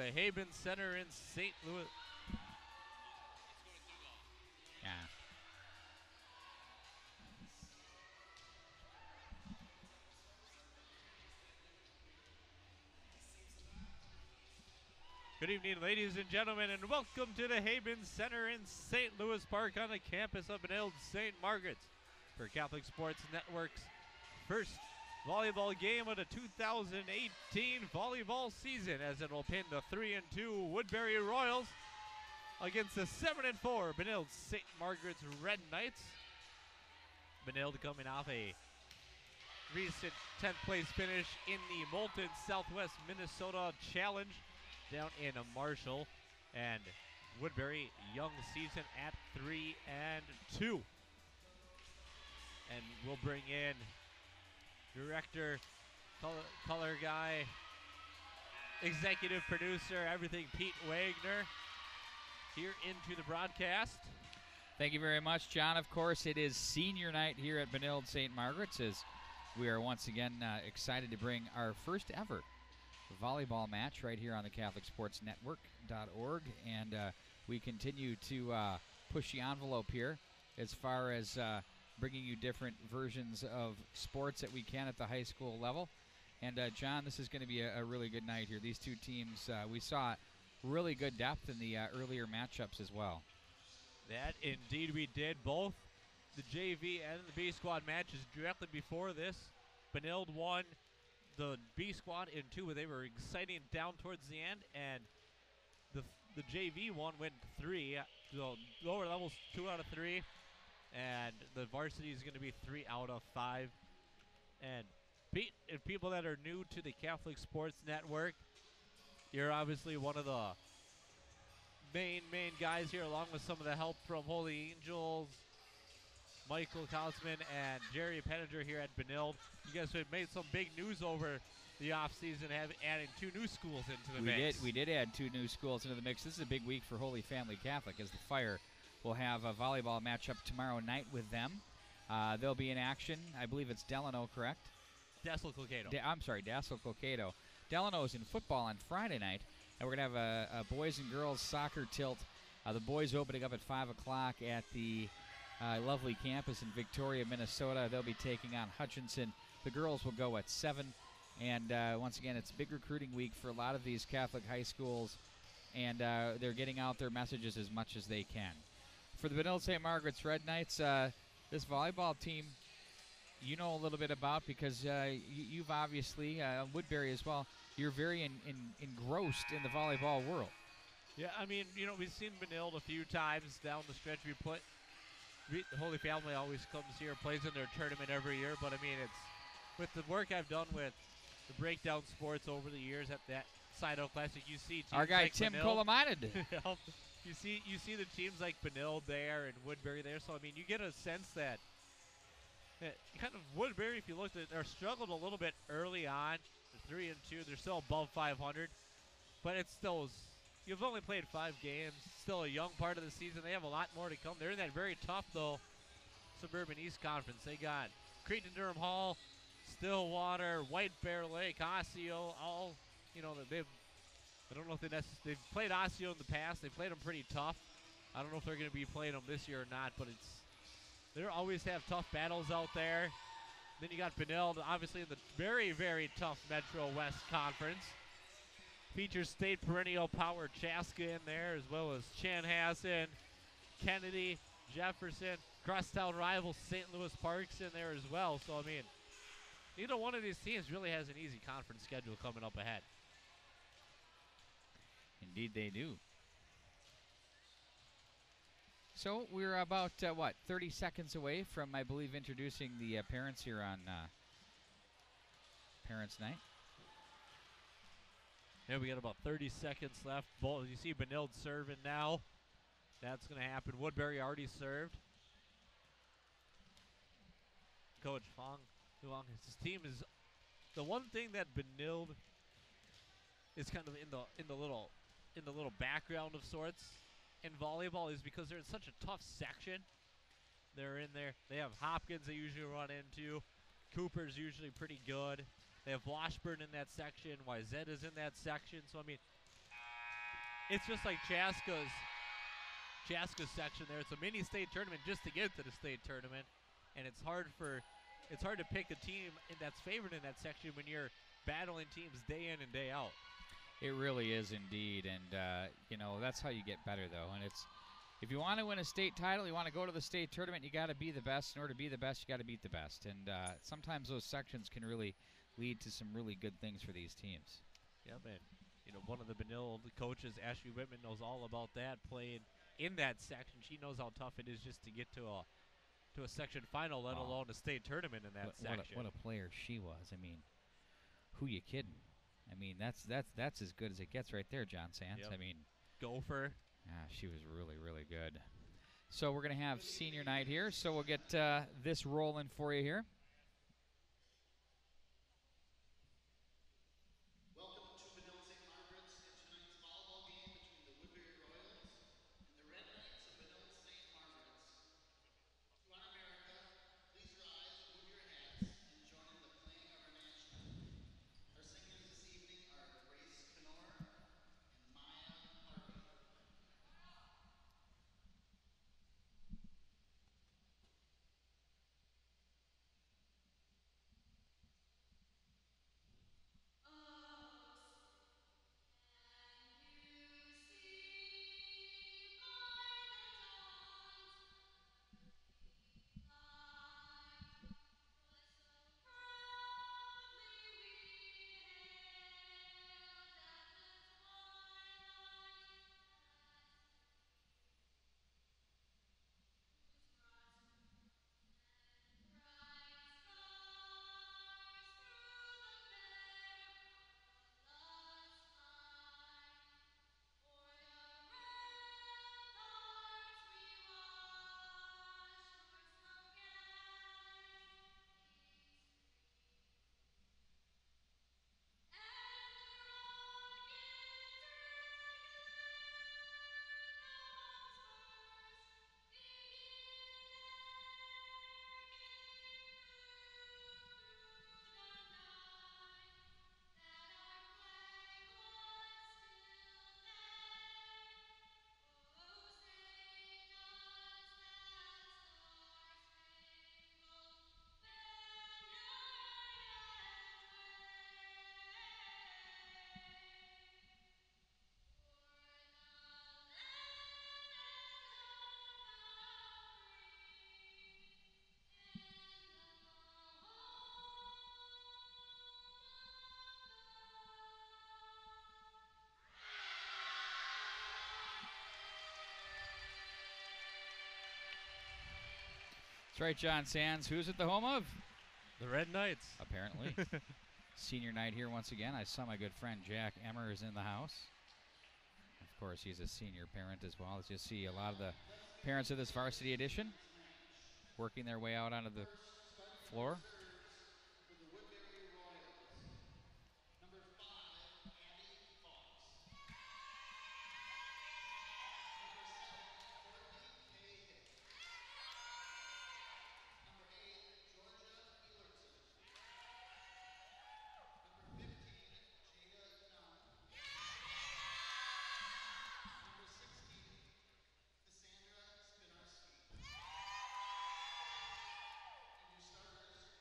the Haben Center in St. Louis. Yeah. Good evening, ladies and gentlemen, and welcome to the Haben Center in St. Louis Park on the campus of Benilde-St.Margaret for Catholic Sports Network's first volleyball game of the 2018 volleyball season, as it will pin the 3-2 Woodbury Royals against the 7-4 Benilde-St.Margaret's Red Knights. Benilde coming off a recent 10th place finish in the Moulton Southwest Minnesota Challenge down in Marshall, and Woodbury young season at 3-2. And we'll bring in director, color guy, executive producer, everything, Pete Wagner, here into the broadcast. Thank you very much, John. Of course, it is senior night here at Benilde-St.Margaret's, as we are once again excited to bring our first ever volleyball match right here on the CatholicSportsNetwork.org, and we continue to push the envelope here as far as bringing you different versions of sports that we can at the high school level. And John, this is going to be a really good night here. These two teams, we saw really good depth in the earlier matchups as well. That indeed we did. Both the JV and the B squad matches directly before this. Benilde won the B squad in 2, where they were exciting down towards the end, and the JV one went 3. So lower levels 2 out of 3, and the varsity is going to be 3 out of 5. And Pete, if people that are new to the Catholic Sports Network, you're obviously one of the main guys here, along with some of the help from Holy Angels, Michael Kausman, and Jerry Penninger here at Benilde. You guys have made some big news over the offseason, adding 2 new schools into the mix. We did add 2 new schools into the mix. This is a big week for Holy Family Catholic, as the Fire will have a volleyball matchup tomorrow night with them. They'll be in action. I believe it's Delano, correct? Dassel Colcado. Dassel Colcado. Delano's in football on Friday night, and we're going to have a boys and girls soccer tilt. The boys opening up at 5 o'clock at the lovely campus in Victoria, Minnesota. They'll be taking on Hutchinson. The girls will go at 7. And once again, it's a big recruiting week for a lot of these Catholic high schools, and they're getting out their messages as much as they can. For the Benilde-St.Margaret's Red Knights, this volleyball team you know a little bit about, because you've obviously, Woodbury as well, you're very engrossed in the volleyball world. Yeah, I mean, we've seen Benilde a few times down the stretch. The Holy Family always comes here, plays in their tournament every year, but I mean, it's with the work I've done with the breakdown sports over the years at that Side-O Classic, you see teams our guy like Tim Colomated. You see the teams like Benilde there and Woodbury there, so I mean, you get a sense that kind of Woodbury, if you looked at, they're struggled a little bit early on. They're 3-2, they're still above 500, but it's still, you've only played 5 games, still a young part of the season. They have a lot more to come. They're in that very tough, though, Suburban East Conference. They got Creighton-Durham Hall, Stillwater, White Bear Lake, Osseo, all, I don't know if they've played Osseo in the past. They played them pretty tough. I don't know if they're going to be playing them this year or not, but they always have tough battles out there. Then you got Benilde, obviously in the very, very tough Metro West Conference. Features state perennial power Chaska in there, as well as Chanhassen, Kennedy, Jefferson, crosstown rival St. Louis Parks in there as well. So, I mean, neither one of these teams really has an easy conference schedule coming up ahead. Indeed they do. So we're about, 30 seconds away from, I believe, introducing the parents here on Parents' Night. Yeah, we got about 30 seconds left. You see Benilde serving now. That's going to happen. Woodbury already served. Coach Fong, his team is the one thing that Benilde is kind of in the little background of sorts in volleyball, is because they're in such a tough section. They're in there. They have Hopkins they usually run into. Cooper's usually pretty good. They have Washburn in that section. Wayzata is in that section. So, I mean, it's just like Chaska's section there. It's a mini state tournament just to get to the state tournament, and it's hard to pick a team that's favored in that section when you're battling teams day in and day out. It really is indeed, and that's how you get better though. And it's if you want to win a state title, you want to go to the state tournament, you got to be the best. In order to be the best, you got to beat the best. And sometimes those sections can really lead to some really good things for these teams. Yeah, man. One of the Benilde coaches, Ashley Whitman, knows all about that. Playing in that section, she knows how tough it is just to get to a section final, let alone a state tournament in that section. What a player she was. I mean, who you kidding? I mean, that's as good as it gets right there, John Sands. Yep. I mean, gopher. She was really, really good. So we're going to have senior night here, so we'll get this rolling for you here. Welcome to Benilde-St.Margaret and tonight's volleyball game between the Woodbury Royals and the Red Knights of Benilde-St.Margaret. To honor America, please rise, move your hats, and join in the playing of our national anthem. Our singers this evening are Grace Knorr and Maya Harvey. That's right, John Sands. Who's at the home of? The Red Knights. Apparently. Senior night here once again. I saw my good friend Jack Emmer is in the house. Of course, he's a senior parent as well. As you see, a lot of the parents of this varsity edition working their way out onto the floor. For the Woodbury Royals, number 5, Addie Fox. Number 7, Courtney K. Hicks. Number 8, Georgia Elertson. Number 15, Jada Young. Number 16, Cassandra Spinarski. And your starters,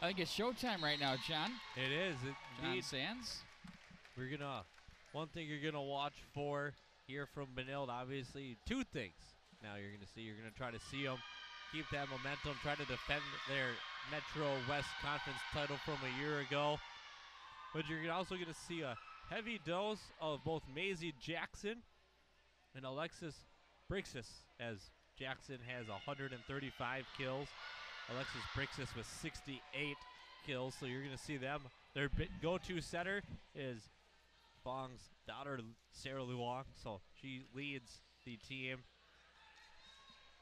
I think it's showtime right now, John. It is. John Indeed. Sands. One thing you're gonna watch for here from Benilde, obviously, two things. Now you're gonna try to see them keep that momentum, try to defend their Metro West Conference title from a year ago. But you're also gonna see a heavy dose of both Maisie Jackson and Alexis Brixis, as Jackson has 135 kills. Alexis Brixis with 68 kills, so you're going to see them. Their go-to setter is Bong's daughter, Sarah Luong, so she leads the team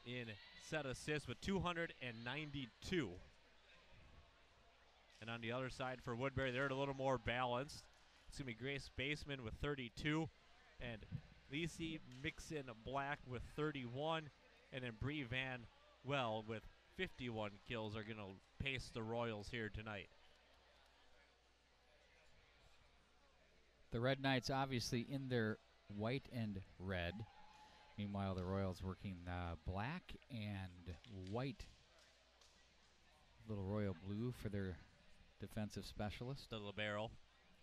in set assists with 292. And on the other side for Woodbury, they're a little more balanced. It's going to be Grace Baseman with 32, and Lacey Mixon Black with 31, and then Bree Van Well with 51 kills are going to pace the Royals here tonight. The Red Knights obviously in their white and red. Meanwhile, the Royals working black and white. Little royal blue for their defensive specialist. The libero.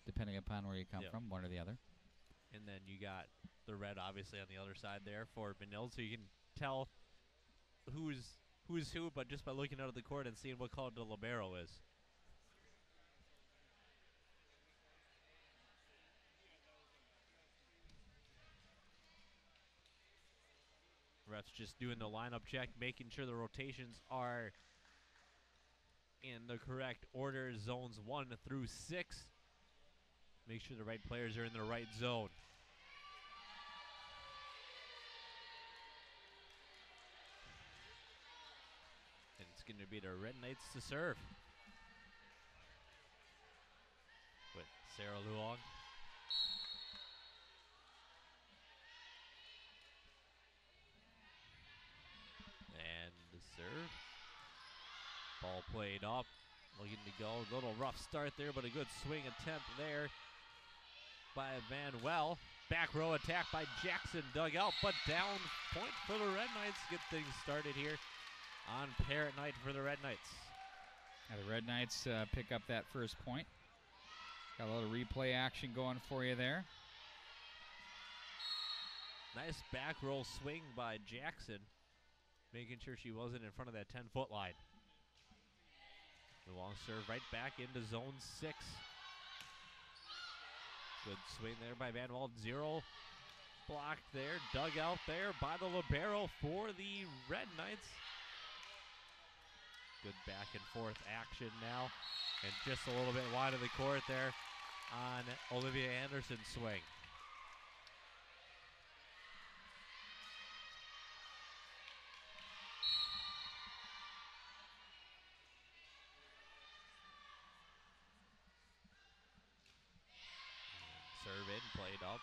Depending upon where you come Yep. from, one or the other. And then you got the red obviously on the other side there for Benilde, so you can tell who's who, but just by looking out of the court and seeing what color the libero is. Ref's just doing the lineup check, making sure the rotations are in the correct order, zones 1 through 6. Make sure the right players are in the right zone. And it's going to be the Red Knights to serve. With Sarah Luong. And the serve. Ball played up. Looking to go. A little rough start there, but a good swing attempt there by Van Well. Back row attack by Jackson, dug out, but down point for the Red Knights. Get things started here on Parrot Night for the Red Knights. Now the Red Knights pick up that first point. Got a little replay action going for you there. Nice back roll swing by Jackson, making sure she wasn't in front of that 10-foot line. The long serve right back into zone 6. Good swing there by Van Wald. Zero blocked there. Dug out there by the libero for the Red Knights. Good back and forth action now. And just a little bit wide of the court there on Olivia Anderson's swing. Serve in, played up.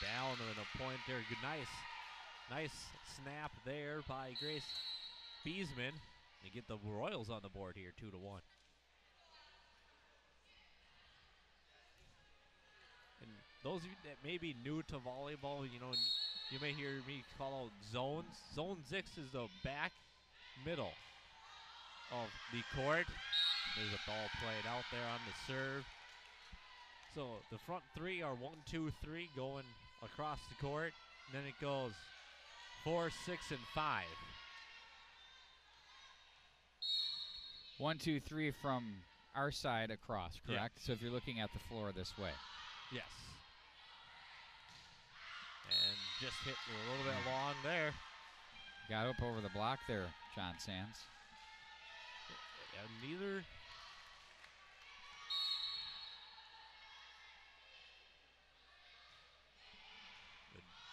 Down and a point there. Good, nice snap there by Grace Beesman. They get the Royals on the board here, 2-1. And those of you that may be new to volleyball, you know, you may hear me call out zones. Zone 6 is the back middle of the court. There's a ball played out there on the serve. So the front three are 1, 2, 3 going across the court. And then it goes 4, 6, and 5. 1, 2, 3 from our side across, correct? Yeah. So if you're looking at the floor this way. Yes. And just hit a little bit long there. Got up over the block there, John Sands. And neither.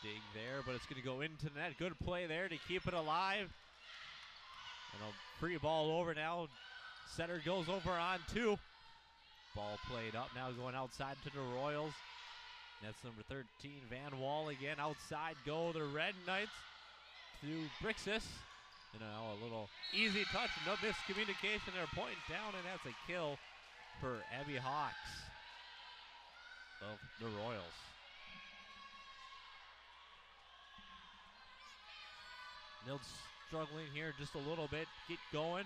Dig there, but it's going to go into the net. Good play there to keep it alive. And a free ball over now. Setter goes over on 2. Ball played up now, going outside to the Royals. That's number 13, Van Wall again. Outside go the Red Knights to Brixis. And now a little easy touch, no miscommunication. They're pointing down, and that's a kill for Abby Hawks of the Royals. Benilde's struggling here just a little bit. Get going.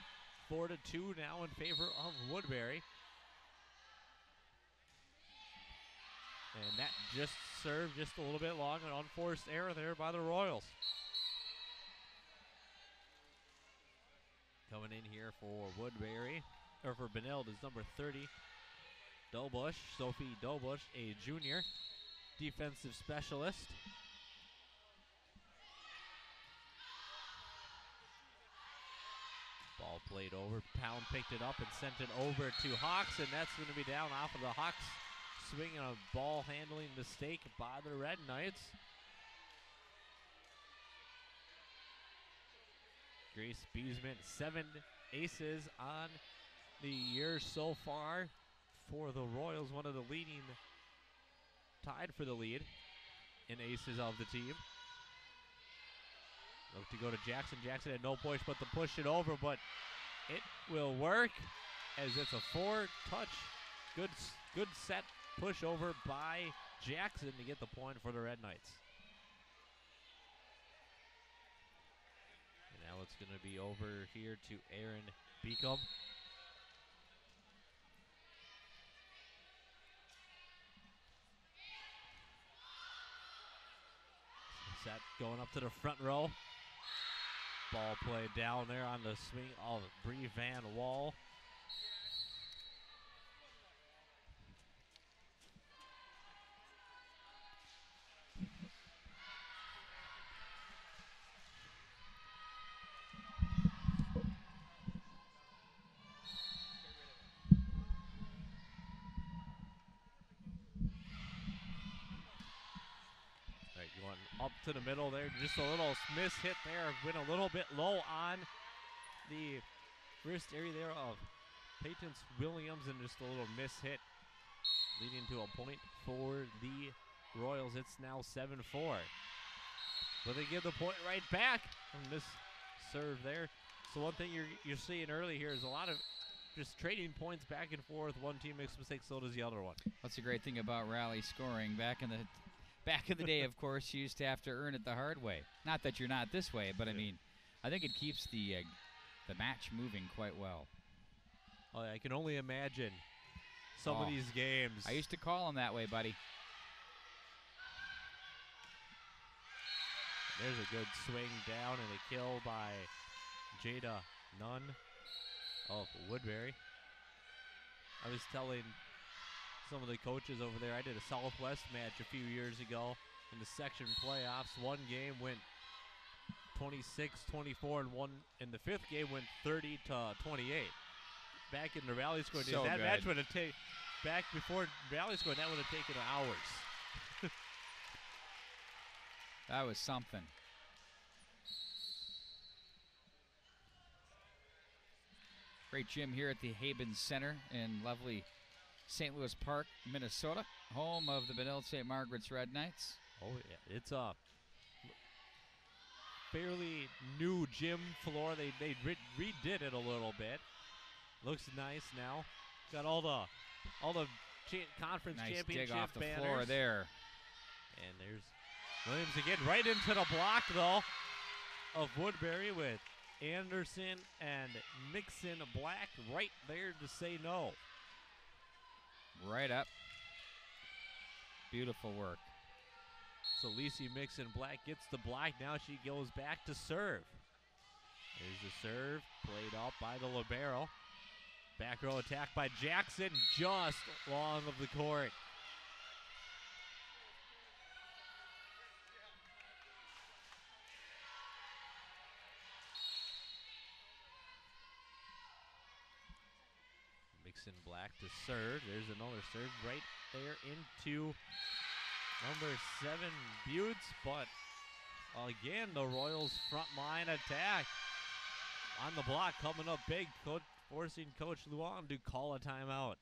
4-2 now in favor of Woodbury. And that just served just a little bit long, an unforced error there by the Royals. Coming in here for Woodbury, or for Benilde, is number 30, Dobush, Sophie Dobush, a junior defensive specialist. Ball played over, Pound picked it up and sent it over to Hawks, and that's going to be down off of the Hawks. Swinging a ball handling mistake by the Red Knights. Grace Beesman, 7 aces on the year so far for the Royals, one of the leading, tied for the lead in aces of the team. Look to go to Jackson. Jackson had no push but to push it over, but it will work as it's a 4-touch. Good set push over by Jackson to get the point for the Red Knights. And now it's going to be over here to Aaron Beacom. Set going up to the front row. Ball played down there on the swing of Bree Van Wall. Going up to the middle there, just a little miss hit there, went a little bit low on the wrist area there of Peyton's Williams, and just a little miss hit leading to a point for the Royals. It's now 7-4. But they give the point right back from this serve there. So one thing you're seeing early here is a lot of just trading points back and forth. One team makes mistakes, so does the other one. That's the great thing about rally scoring. Back in the day, of course, you used to have to earn it the hard way. Not that you're not this way, but I mean, I think it keeps the match moving quite well. Oh, I can only imagine some of these games. I used to call them that way, buddy. There's a good swing down and a kill by Jada Nunn of Woodbury. I was telling some of the coaches over there, I did a Southwest match a few years ago in the section playoffs. One game went 26-24, and the fifth game went 30-28. Back in the rally score days, that match would have taken, back before rally score, that would have taken hours. That was something. Great gym here at the Haben Center in lovely St. Louis Park, Minnesota, home of the Benilde-St.Margaret's Red Knights. Oh, yeah. It's a fairly new gym floor. They redid it a little bit. Looks nice now. Got all the conference nice championship dig off the banners. floor there. And there's Williams again, right into the block though of Woodbury with Anderson and Mixon Black right there to say no. Right up. Beautiful work. So Lacey Mixon Black gets the block. Now she goes back to serve. There's the serve, played up by the libero. Back row attack by Jackson, just long of the court. Mixon Black to serve. There's another serve right there into number 7, Buttes, but again, the Royals front line attack on the block coming up big, forcing Coach Luan to call a timeout.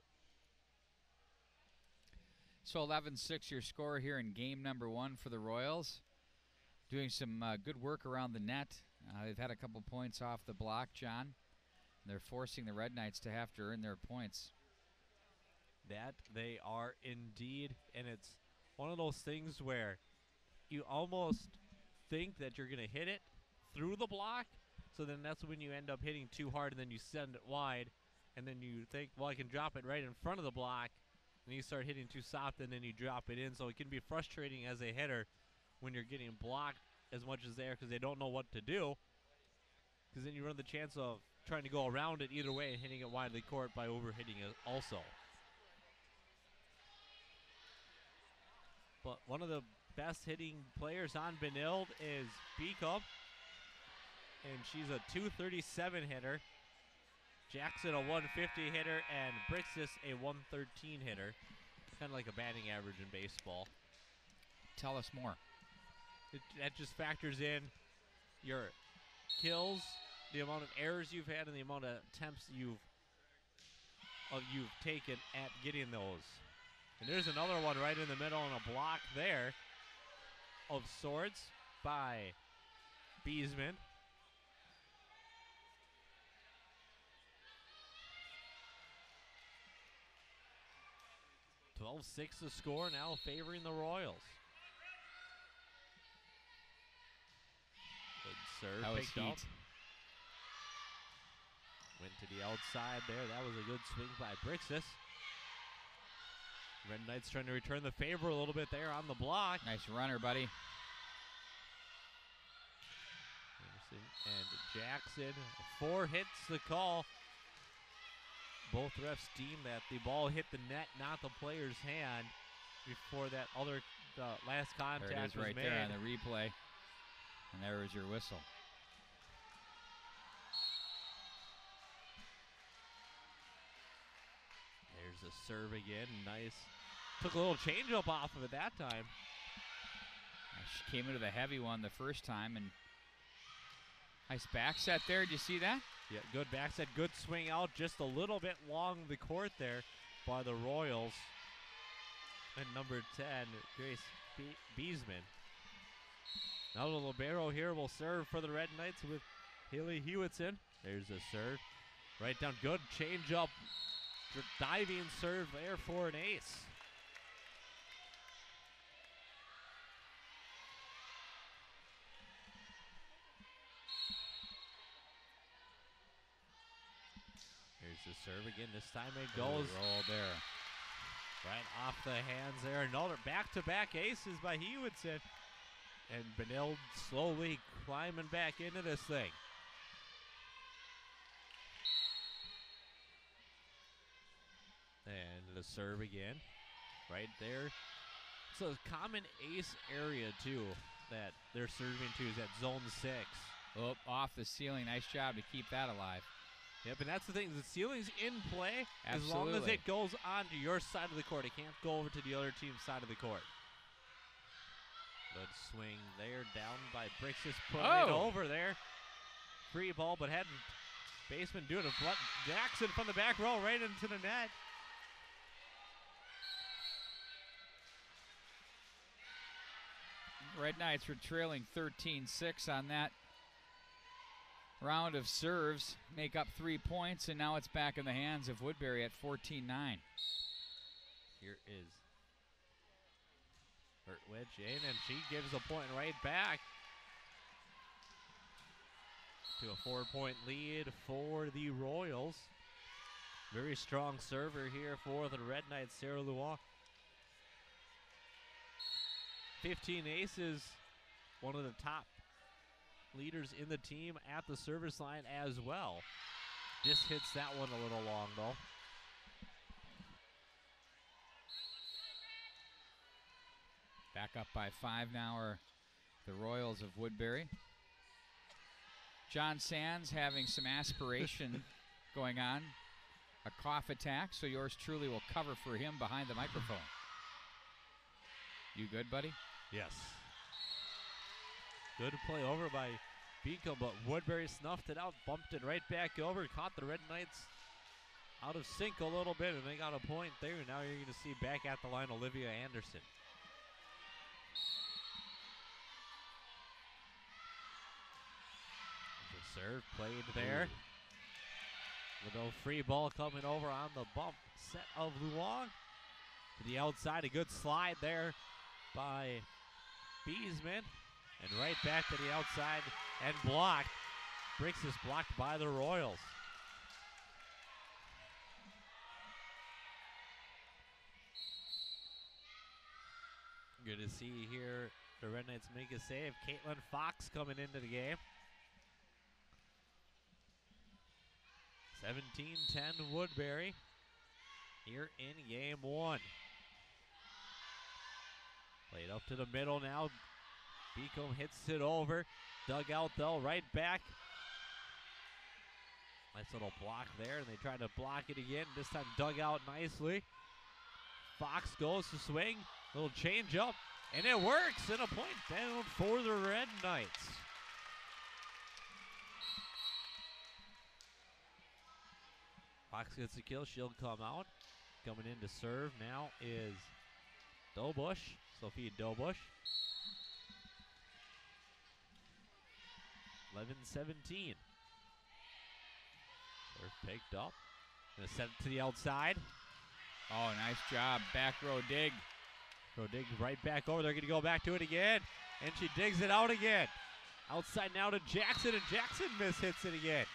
So 11-6 your score here in game number 1 for the Royals. Doing some good work around the net. They've had a couple points off the block, John. They're forcing the Red Knights to have to earn their points. That they are indeed, and it's one of those things where you almost think that you're going to hit it through the block, So then that's when you end up hitting too hard, and then you send it wide, and then you think, well, I can drop it right in front of the block, and you start hitting too soft, and then you drop it in. So it can be frustrating as a hitter when you're getting blocked as much as they are because they don't know what to do, because then you run the chance of trying to go around it either way and hitting it wide of the court by overhitting it also. But one of the best hitting players on Benilde is Beacom, and she's a 237 hitter. Jackson a 150 hitter, and Brixis a 113 hitter. Kind of like a batting average in baseball. Tell us more. That just factors in your kills, the amount of errors you've had, and the amount of attempts you've taken at getting those. And there's another one right in the middle and a block there of sorts by Beesman. 12-6 the score, now favoring the Royals. Good serve, That was picked up. heat. Went to the outside there. That was a good swing by Brixis. Red Knights trying to return the favor a little bit there on the block. Nice runner, buddy. Anderson and Jackson. 4 hits the call. Both refs deem that the ball hit the net, not the player's hand, before that last contact There it is was right made. there on the replay. And there was your whistle. There's a serve again. Nice. Took a little changeup off of it that time. She came into the heavy one the first time, and nice back set there. Did you see that? Yeah, good backset, good swing out, just a little bit long the court there by the Royals. And number 10, Grace Beesman. Now the libero here will serve for the Red Knights with Haley Hewitson. There's a serve. Right down, good change up, diving serve there for an ace. Here's the serve again. This time it goes roll there. right off the hands there. Another back-to-back aces by Hewitson. And Benilde slowly climbing back into this thing. And the serve again. Right there. It's a common ace area, too, that they're serving to is at zone 6. Oh, off the ceiling. Nice job to keep that alive. Yep, and that's the thing. The ceiling's in play as long as Absolutely. it goes onto your side of the court. It can't go over to the other team's side of the court. Good swing there, down by Brixis, putting it over there. Free ball, but had baseman doing it. Jackson from the back row right into the net. Red Knights were trailing 13-6 on that round of serves, make up 3 points, and now it's back in the hands of Woodbury at 14-9. Here is Hurtwich in, and she gives a point right back to a 4-point lead for the Royals. Very strong server here for the Red Knights, Sarah Luan. 15 aces, one of the top leaders in the team at the service line as well. Just hits that one a little long, though. Back up by 5 now are the Royals of Woodbury. John Sands having some aspiration going on, a cough attack, so yours truly will cover for him behind the microphone. You good, buddy? Yes. Good play over by Beacom, but Woodbury snuffed it out, bumped it right back over, caught the Red Knights out of sync a little bit, and they got a point there. Now you're going to see back at the line Olivia Anderson. The serve played there. Little free ball coming over on the bump set of Luong. To the outside, a good slide there by Beesman. And right back to the outside and blocked. breaks this blocked by the Royals. Good to see here the Red Knights make a save. Caitlin Fox coming into the game. 17-10 Woodbury here in game one. Played up to the middle now. Beacom hits it over. Dug out though, right back. Nice little block there, and they try to block it again. This time dug out nicely. Fox goes to swing. Little change up, and it works. And a point down for the Red Knights. Fox gets the kill. She'll come out. Coming in to serve now is Dobush. Sophia Dobush. 11-17. Serve picked up. Gonna set it to the outside. Oh, nice job. Back row dig. Row dig right back over. They're gonna go back to it again. And she digs it out again. Outside now to Jackson, and Jackson hits it again.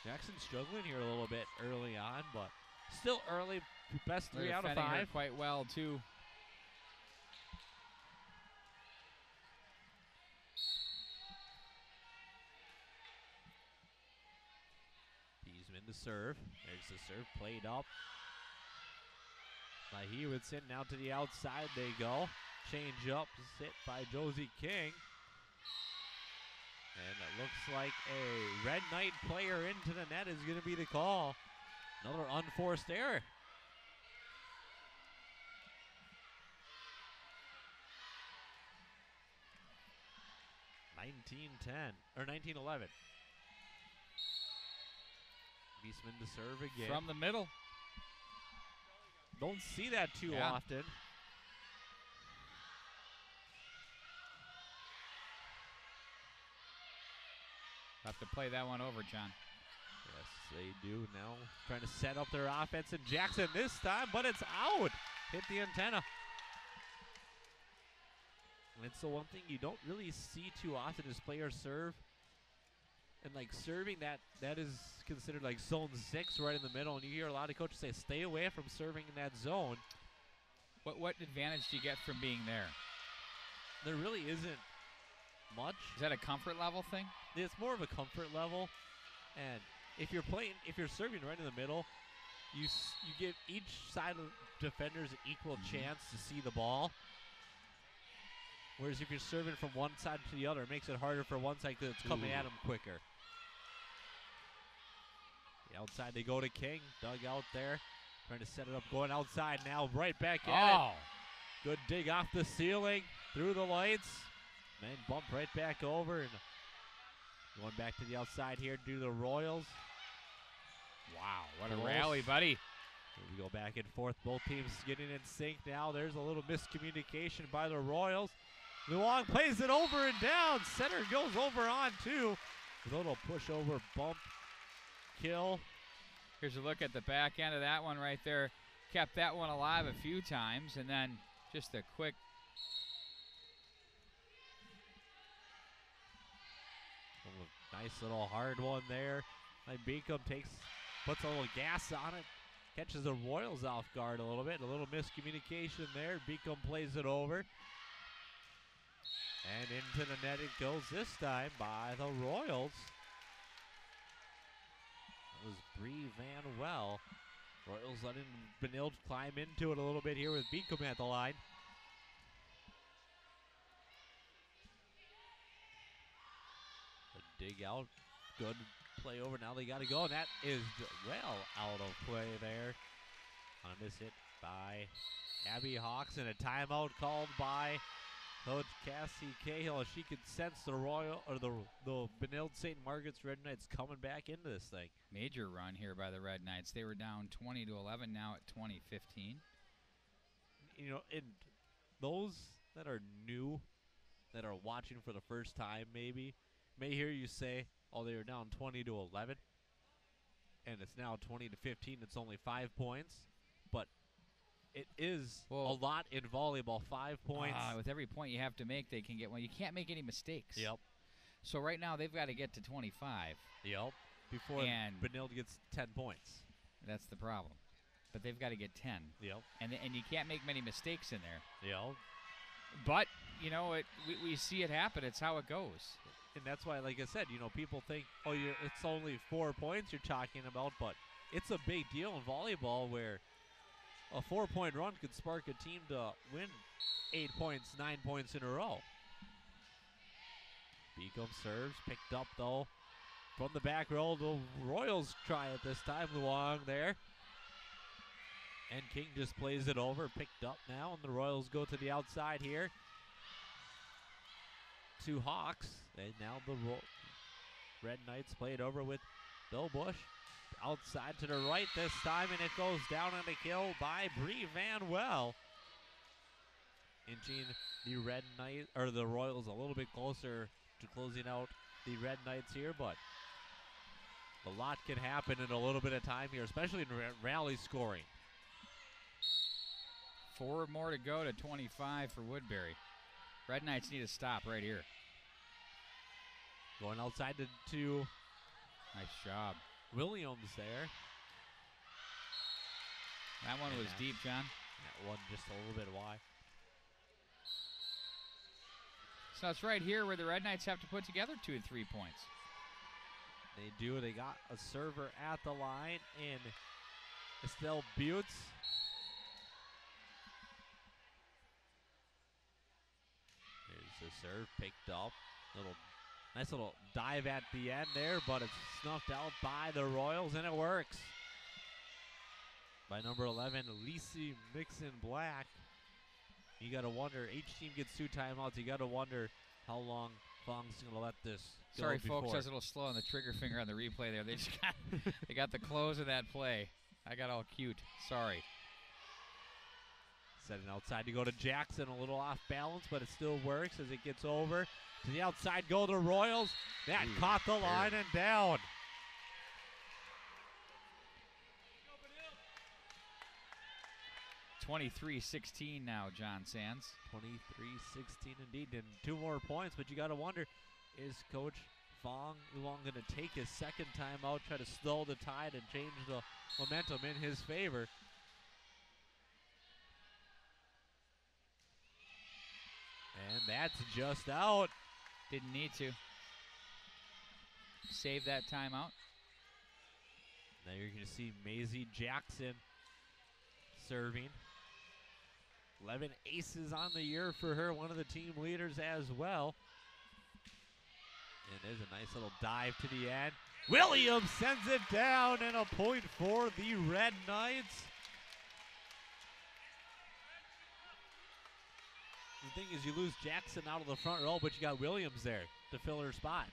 Jackson struggling here a little bit early on, but still early. Best They're 3 out of defending her 5. quite well, too. Beesman to serve. There's the serve played up by Hewitson. Now to the outside they go. Change up, hit by Josie King. And it looks like a Red Knight player into the net is going to be the call. Another unforced error. Or 19-11. Beesman to serve again. From the middle. Don't see that too often. Have to play that one over, John. Yes, they do now. Trying to set up their offense, and Jackson this time, but it's out. Hit the antenna. And it's the one thing you don't really see too often is players serve. And like serving, that is considered like zone 6 right in the middle. And you hear a lot of coaches say, stay away from serving in that zone. What advantage do you get from being there? There really isn't much. Is that a comfort level thing? It's more of a comfort level. And if you're serving right in the middle, you give each side of defenders an equal chance to see the ball. Whereas if you're serving from one side to the other, it makes it harder for one side because it's coming at them quicker. The outside they go to King. Dug out there. Trying to set it up. Going outside now. Right back at it. Good dig off the ceiling. Through the lights. Man bumped right back over. And going back to the outside here due to the Royals. Wow, what a rally, buddy. Here we go back and forth. Both teams getting in sync now. There's a little miscommunication by the Royals. Luong plays it over and down. Center goes over on two. A little push over bump kill. Here's a look at the back end of that one right there. Kept that one alive a few times, and then just a quick. Nice little hard one there. Like Beacom puts a little gas on it. Catches the Royals off guard a little bit. A little miscommunication there. Beacom plays it over. And into the net it goes this time by the Royals. That was Bree Van Well. Royals letting Benilde climb into it a little bit here with Beacom at the line. A dig out. Good play over. Now they got to go. And that is well out of play there. On a miss hit by Abby Hawks, and a timeout called by Coach Cassie Cahill. She could sense the the Benilde-St.Margaret's Red Knights coming back into this thing. Major run here by the Red Knights. They were down 20-11, now at 20-15. You know, and those that are new, that are watching for the first time maybe, may hear you say, oh, they were down 20-11, and it's now 20-15. It's only 5 points, but it is a lot in volleyball. 5 points. With every point you have to make, they can get one. You can't make any mistakes. Yep. So right now they've got to get to 25. Yep. Before And- Benilde gets 10 points. That's the problem. But they've got to get 10. Yep. And you can't make many mistakes in there. Yep. But, you know, we see it happen. It's how it goes. And that's why, like I said, you know, people think, oh, it's only 4 points you're talking about, but it's a big deal in volleyball where a 4-point run could spark a team to win 8 points, 9 points in a row. Beacom serves, picked up, though, from the back row. The Royals try it this time. Luong there. And King just plays it over, picked up now, and the Royals go to the outside here. To Hawks, and now the Red Knights play it over with Bill Bush. Outside to the right this time, and it goes down on a kill by Bree Van Well. Inching the Royals a little bit closer to closing out the Red Knights here, but a lot can happen in a little bit of time here, especially in rally scoring. 4 more to go to 25 for Woodbury. Red Knights need to stop right here. Going outside to Nice job. Williams there. That one was deep, John. That one just a little bit wide. So it's right here where the Red Knights have to put together 2 and 3 points. They do. They got a server at the line in Estelle Butts. There's the serve picked up. Nice little dive at the end there, but it's snuffed out by the Royals, and it works. By number 11, Lisi Mixon-Black. You got to wonder, each team gets 2 timeouts. You got to wonder how long Fong's going to let this go. Sorry, before. folks, I was a little slow on the trigger finger on the replay there. They just they got the close of that play. I got all cute. Sorry. Setting outside to go to Jackson, a little off balance, but it still works as it gets over. To the outside go the Royals. That caught the line and down. Go, 23-16 now, John Sands. 23-16 indeed, and 2 more points, but you got to wonder, is Coach Fong Long going to take his second time out, try to slow the tide and change the momentum in his favor? And that's just out. Didn't need to. Save that timeout. Now you're going to see Maisie Jackson serving. 11 aces on the year for her, one of the team leaders as well. And there's a nice little dive to the end. Williams sends it down, and a point for the Red Knights. The thing is, you lose Jackson out of the front row, but you got Williams there to fill her spot.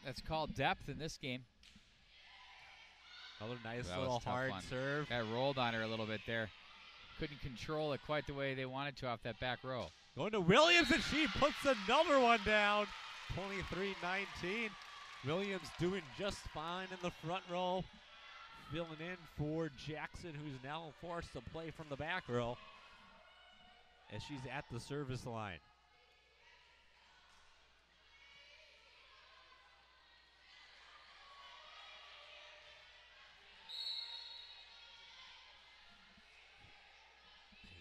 That's called depth in this game. Another nice That little was tough hard one. serve. Got rolled on her a little bit there. Couldn't control it quite the way they wanted to off that back row. Going to Williams, and she puts another one down. 23-19. Williams doing just fine in the front row. Filling in for Jackson, who's now forced to play from the back row as she's at the service line.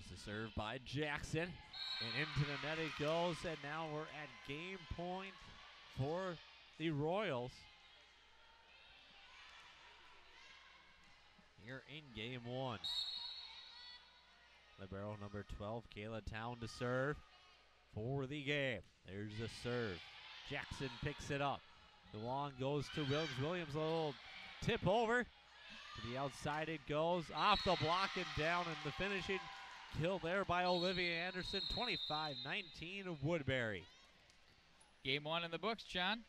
Here's the serve by Jackson. And into the net it goes, and now we're at game point for the Royals. Here in game 1. Libero number 12, Kayla Town to serve for the game. There's the serve. Jackson picks it up. The long goes to Williams. Williams a little tip over. To the outside it goes. Off the block and down, and the finishing kill there by Olivia Anderson. 25-19 of Woodbury. Game 1 in the books, John.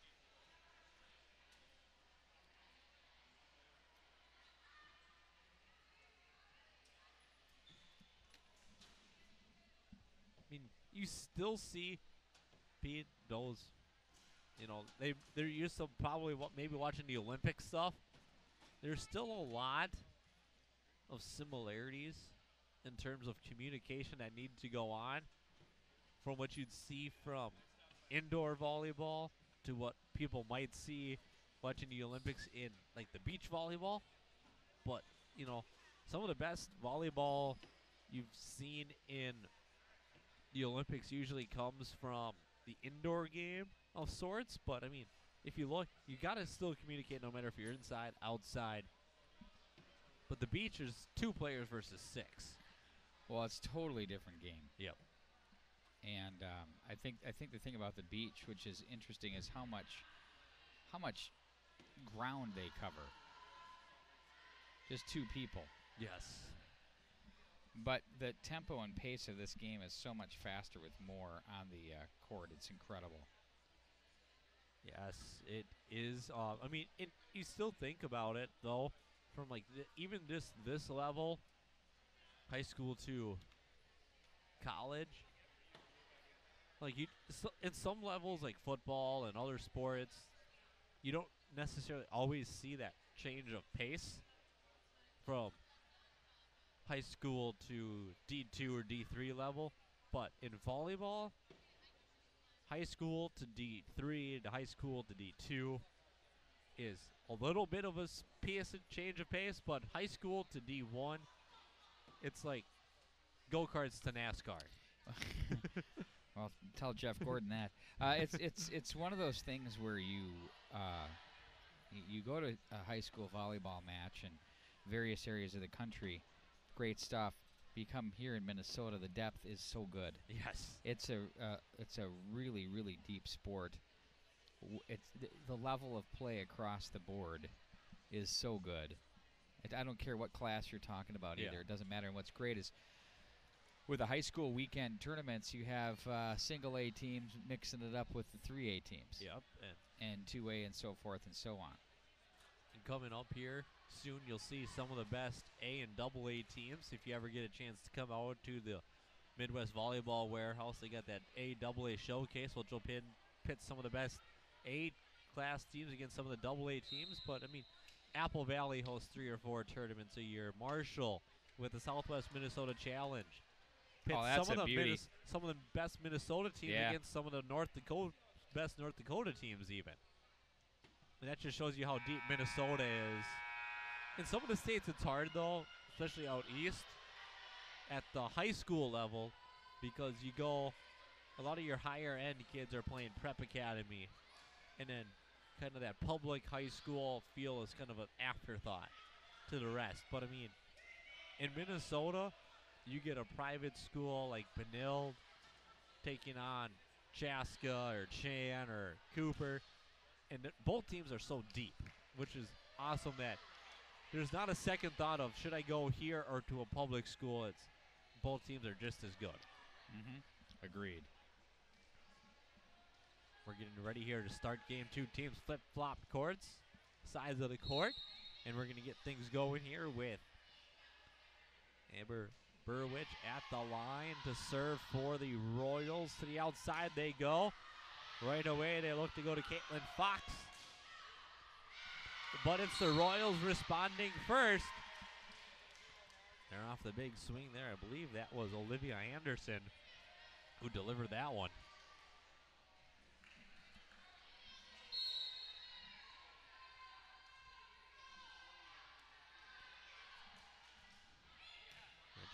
I mean, you still see those, you know, they're used to probably maybe watching the Olympic stuff. There's still a lot of similarities in terms of communication that need to go on from what you'd see from indoor volleyball to what people might see watching the Olympics in like the beach volleyball, but you know, some of the best volleyball you've seen in the Olympics usually comes from the indoor game of sorts. But I mean, if you look, you gotta still communicate no matter if you're inside, outside. But the beach is 2 players versus 6. Well, it's a totally different game. Yep. And I think the thing about the beach, which is interesting, is how much ground they cover. Just 2 people. Yes. But the tempo and pace of this game is so much faster with more on the court. It's incredible. Yes, it is. I mean, you still think about it though, from like even this level, high school to college. Like in some levels, like football and other sports, you don't necessarily always see that change of pace from high school to D2 or D3 level. But in volleyball, high school to D3 to high school to D2 is a little bit of a change of pace, but high school to D1, it's like go-karts to NASCAR. Well, tell Jeff Gordon that. It's one of those things where you go to a high school volleyball match in various areas of the country, great stuff. You come here in Minnesota, the depth is so good. Yes. It's a really, really deep sport. It's the level of play across the board is so good. I don't care what class you're talking about either. It doesn't matter. And what's great is with the high school weekend tournaments, you have single A teams mixing it up with the 3A teams. Yep. And 2A and so forth and so on. And coming up here soon, you'll see some of the best A and double A teams. If you ever get a chance to come out to the Midwest Volleyball Warehouse, they got that A double A showcase, which will pit some of the best A class teams against some of the double A teams. But I mean, Apple Valley hosts 3 or 4 tournaments a year. Marshall with the Southwest Minnesota Challenge pits that's some a of beauty. Some of the best Minnesota teams against some of the best North Dakota teams even. And that just shows you how deep Minnesota is. In some of the states it's hard though, especially out east at the high school level, because a lot of your higher end kids are playing prep academy, and then kind of that public high school feel is kind of an afterthought to the rest. But I mean, in Minnesota, you get a private school like Benilde taking on Chaska or Chan or Cooper, and both teams are so deep, which is awesome that there's not a second thought of should I go here or to a public school. It's both teams are just as good. Agreed. We're getting ready here to start game 2. Teams flip-flop courts, sides of the court, and we're going to get things going here with Amber Burwich at the line to serve for the Royals. To the outside they go. Right away they look to go to Caitlin Fox. But it's the Royals responding first. They're off the big swing there. I believe that was Olivia Anderson who delivered that one.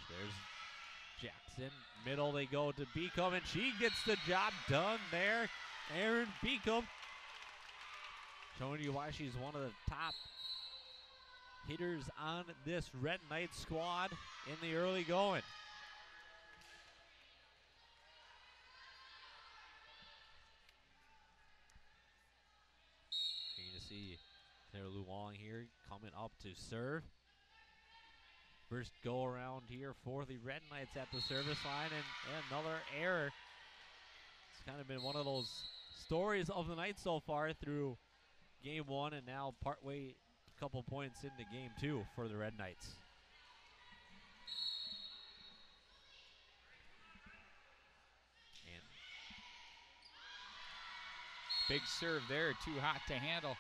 There's Jackson. Middle they go to Beacom, and she gets the job done there. Erin Beacom showing you why she's one of the top hitters on this Red Knight squad in the early going. You're going to see Sarah Luong here coming up to serve. First go around here for the Red Knights at the service line, and another error. It's kind of been one of those stories of the night so far through game 1, and now partway, a couple points into game 2 for the Red Knights. And big serve there, too hot to handle.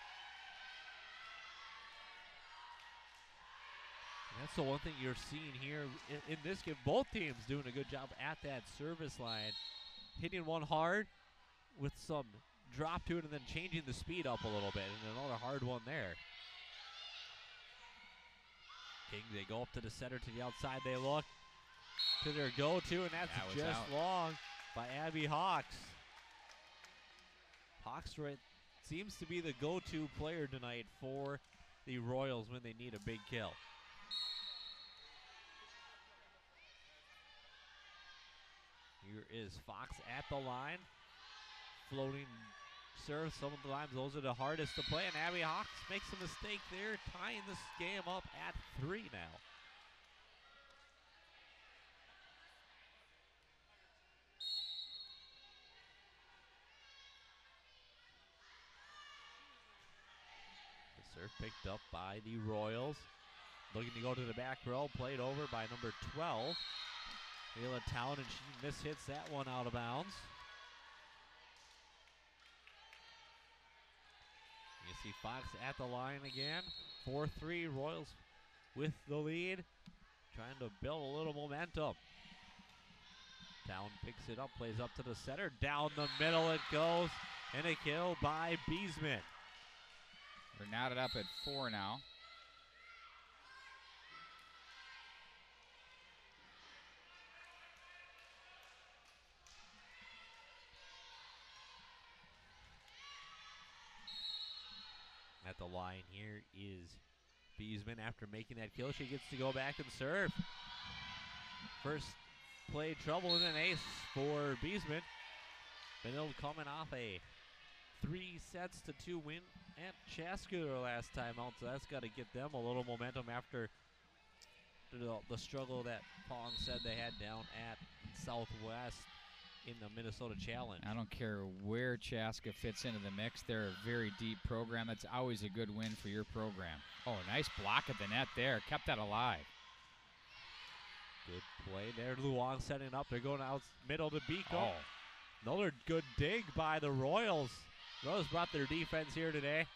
That's the one thing you're seeing here in this game. Both teams doing a good job at that service line. Hitting one hard with some drop to it and then changing the speed up a little bit. And another hard one there. King, they go up to the center, to the outside. They look to their go-to, and that's That was just out. long by Abby Hawks. Hawks seems to be the go-to player tonight for the Royals when they need a big kill. Here is Fox at the line. Floating serve. Some of the times those are the hardest to play, and Abby Hawks makes a mistake there, tying this game up at 3 now. The serve picked up by the Royals. Looking to go to the back row, played over by number 12. Ayla Town, and she mishits that one out of bounds. You see Fox at the line again. 4-3, Royals with the lead. Trying to build a little momentum. Town picks it up, plays up to the center. Down the middle it goes. And a kill by Beesman. We're knotted up at 4 now. At the line here is Beesman. After making that kill, she gets to go back and serve. First play trouble and an ace for Beesman. Benilde coming off a 3-2 win at Chaska their last time out, so that's got to get them a little momentum after the struggle that Pong said they had down at Southwest in the Minnesota Challenge. I don't care where Chaska fits into the mix. They're a very deep program. That's always a good win for your program. Oh, nice block at the net there. Kept that alive. Good play there. Luong setting up. They're going out middle to Beacom. Oh, Another good dig by the Royals. Royals brought their defense here today.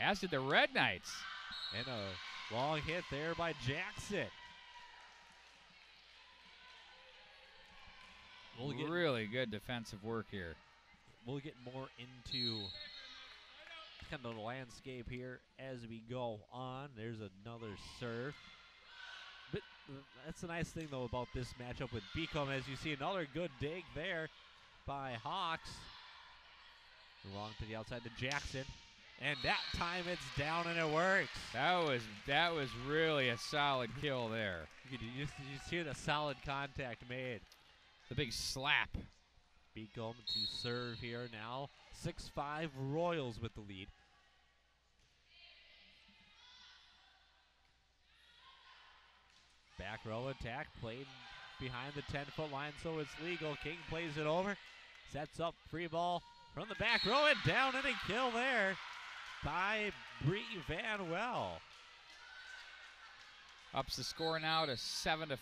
as did the Red Knights. And a long hit there by Jackson. Really good defensive work here. We'll get more into kind of the landscape here as we go on. There's another serve. But that's the nice thing, though, about this matchup with Beacom, as you see another good dig there by Hawks. Long to the outside to Jackson. And that time it's down and it works. That was really a solid kill there. You just hear the solid contact made. The big slap. Beacom to serve here now. 6-5 Royals with the lead. Back row attack played behind the 10-foot line, so it's legal. King plays it over. Sets up free ball from the back row and down, and a kill there by Bree Van Well. Ups the score now to 7-5.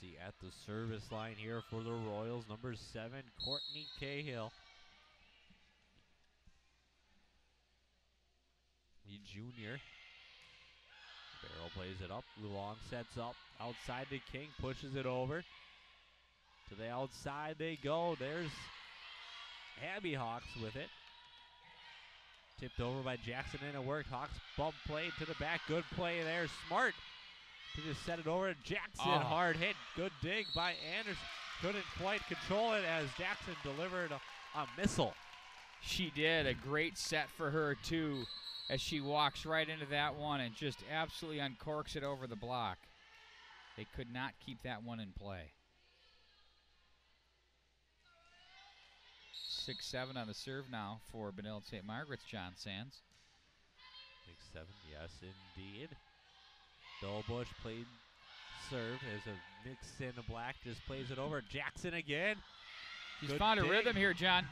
See at the service line here for the Royals, number 7, Courtney Cahill. The junior. Barrel plays it up. Luong sets up. Outside to King. Pushes it over. To the outside they go. There's Abby Hawks with it. Tipped over by Jackson and it worked. Hawks bump play to the back. Good play there. Smart to just set it over. Jackson, hard hit. Good dig by Anderson. Couldn't quite control it as Jackson delivered a missile. She did a great set for her, too, as she walks right into that one and just absolutely uncorks it over the block. They could not keep that one in play. 6-7 on the serve now for Benilde-St.Margaret's John Sands. 6-7, yes, indeed. Bush played serve as a mix in the black, just plays it over. Jackson again. He's found a rhythm here, John.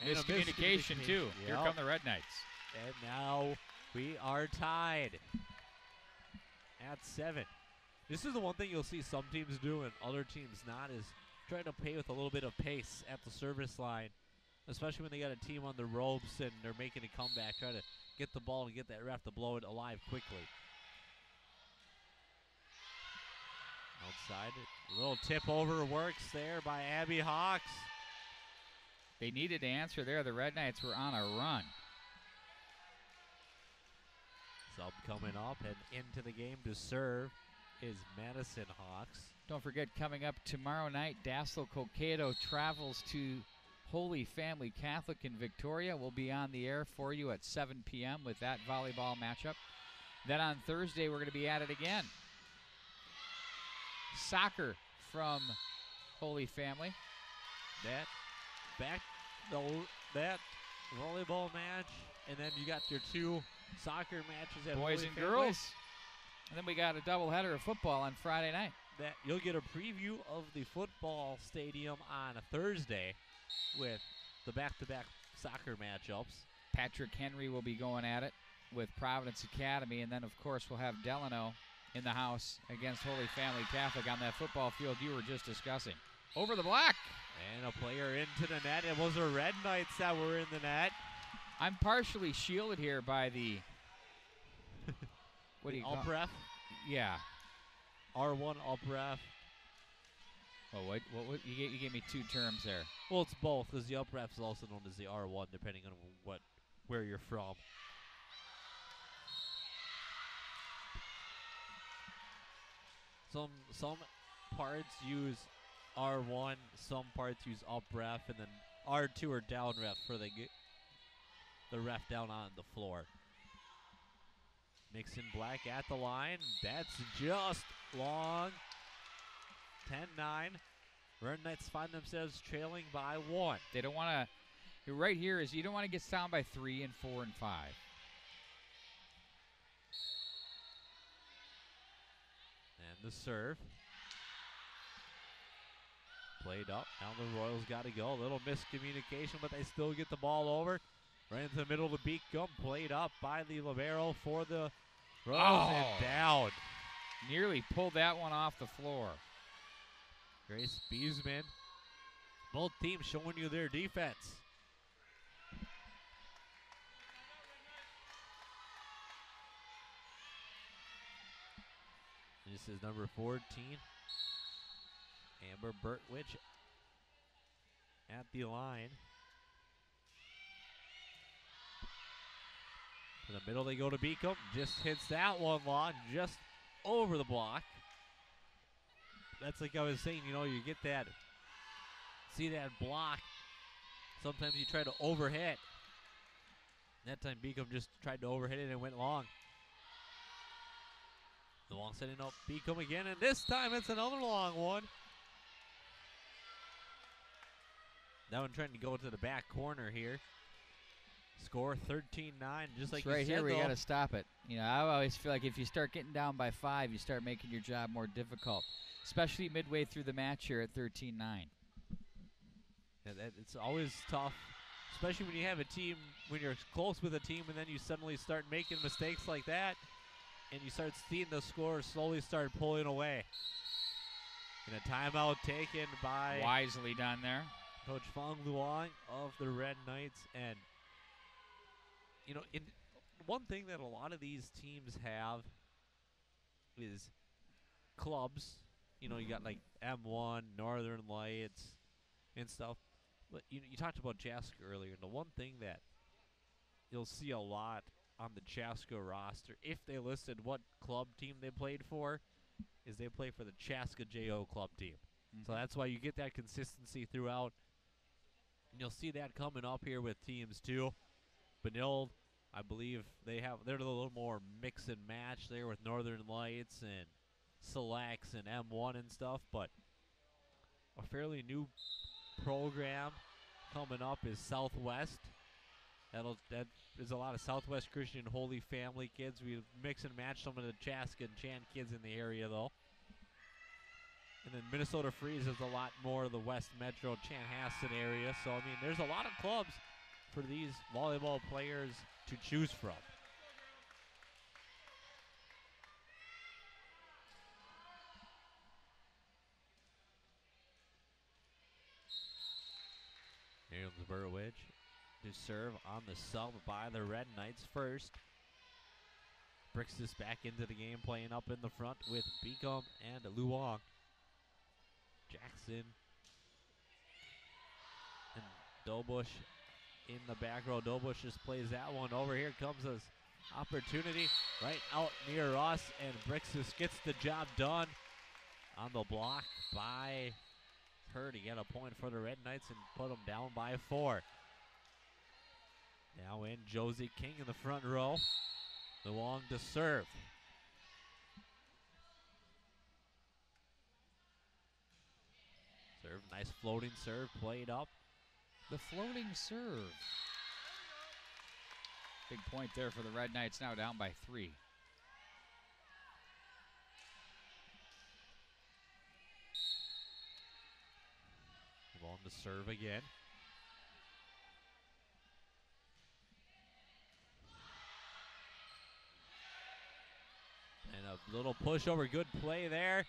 And Miscommunication, too. Yep. Here come the Red Knights. And now we are tied at 7. This is the one thing you'll see some teams do and other teams not, is trying to play with a little bit of pace at the service line, especially when they got a team on the ropes and they're making a comeback, try to get the ball and get that ref to blow it alive quickly. Outside, a little tip over works there by Abby Hawks. They needed to answer there. The Red Knights were on a run. Sub coming up and into the game to serve is Madison Hawks. Don't forget, coming up tomorrow night, Dassel Cokato travels to Holy Family Catholic in Victoria. We'll be on the air for you at 7 p.m. with that volleyball matchup. Then on Thursday, we're going to be at it again. Soccer from Holy Family. That volleyball match, and then you got your two soccer matches at Boys Holy and Family. girls. And then we got a doubleheader of football on Friday night. That you'll get a preview of the football stadium on a Thursday with the back-to-back soccer matchups. Patrick Henry will be going at it with Providence Academy, and then of course we'll have Delano in the house against Holy Family Catholic on that football field you were just discussing. Over the block. And a player into the net. It was the Red Knights that were in the net. I'm partially shielded here by the what do you call it? Upref? Yeah. R1 upref. Oh, what you gave me two terms there. Well, it's both, because the upref is also known as the R1, depending on where you're from. Some parts use R1, some parts use up ref, and then R2 or down ref for the ref down on the floor. Nixon Black at the line. That's just long. 10-9. Red Knights find themselves trailing by 1. They don't want to. Right here is you don't want to get down by 3 and 4 and 5. And the serve. Played up. Now the Royals got to go. A little miscommunication, but they still get the ball over. Right into the middle of the Beacom. Played up by the libero for the Royals and down. Nearly pulled that one off the floor. Grace Beesman. Both teams showing you their defense. This is number 14. Amber Bertwich at the line. To the middle they go to Beacom. Just hits that one long, just over the block. That's like I was saying, you get that, see that block. Sometimes you try to overhit. That time Beacom just tried to overhit it and went long. The long setting up Beacom again, and this time it's another long one. That one trying to go to the back corner here. Score 13-9, just like you right said, here, we though. got to stop it. I always feel like if you start getting down by 5, you start making your job more difficult, especially midway through the match here at 13-9. Yeah, it's always tough, especially when you have a team, when you're close with a team, and then you suddenly start making mistakes like that, and you start seeing the score slowly start pulling away. And a timeout taken by Wisely done there. Coach Fong Luong of the Red Knights. And in one thing that a lot of these teams have is clubs. You got like M1, Northern Lights, and stuff. But you talked about Chaska earlier, and the one thing that you'll see a lot on the Chaska roster, if they listed what club team they played for, is they play for the Chaska JO club team. So that's why you get that consistency throughout. And you'll see that coming up here with teams too. Benilde, I believe they're a little more mix and match there with Northern Lights and Selects and M1 and stuff, but a fairly new program coming up is Southwest. That is a lot of Southwest Christian Holy Family kids. We mix and match some of the Chaska and Chan kids in the area though. And then Minnesota Freeze is a lot more of the West Metro Chanhassen area. So, there's a lot of clubs for these volleyball players to choose from. Here's Burwich to serve on the sub by the Red Knights first. Bricks this back into the game, playing up in the front with Beacom and Luong. Jackson and Dobush in the back row. Dobush just plays that one over. Here comes this opportunity right out near us, and Brixus gets the job done on the block by her to get a point for the Red Knights and put them down by 4. Now in Josie King in the front row. Long to serve. Serve, nice floating serve, played up. The floating serve. Big point there for the Red Knights, now down by 3. Long to serve again. And a little push over, good play there.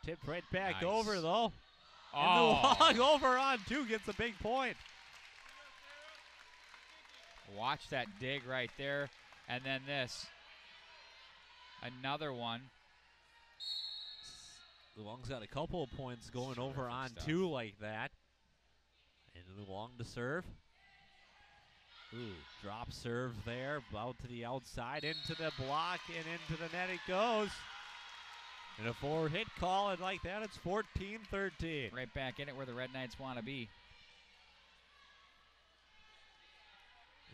Tipped right back over though. Oh. And the walk over on 2 gets a big point. Watch that dig right there. And then this. Another one. Luong's got a couple of points going Terrific over on stuff. 2 like that. And Luong to serve. Ooh, drop serve there, out to the outside, into the block, and into the net it goes. And a 4-hit call, and like that, it's 14-13. Right back in it where the Red Knights want to be.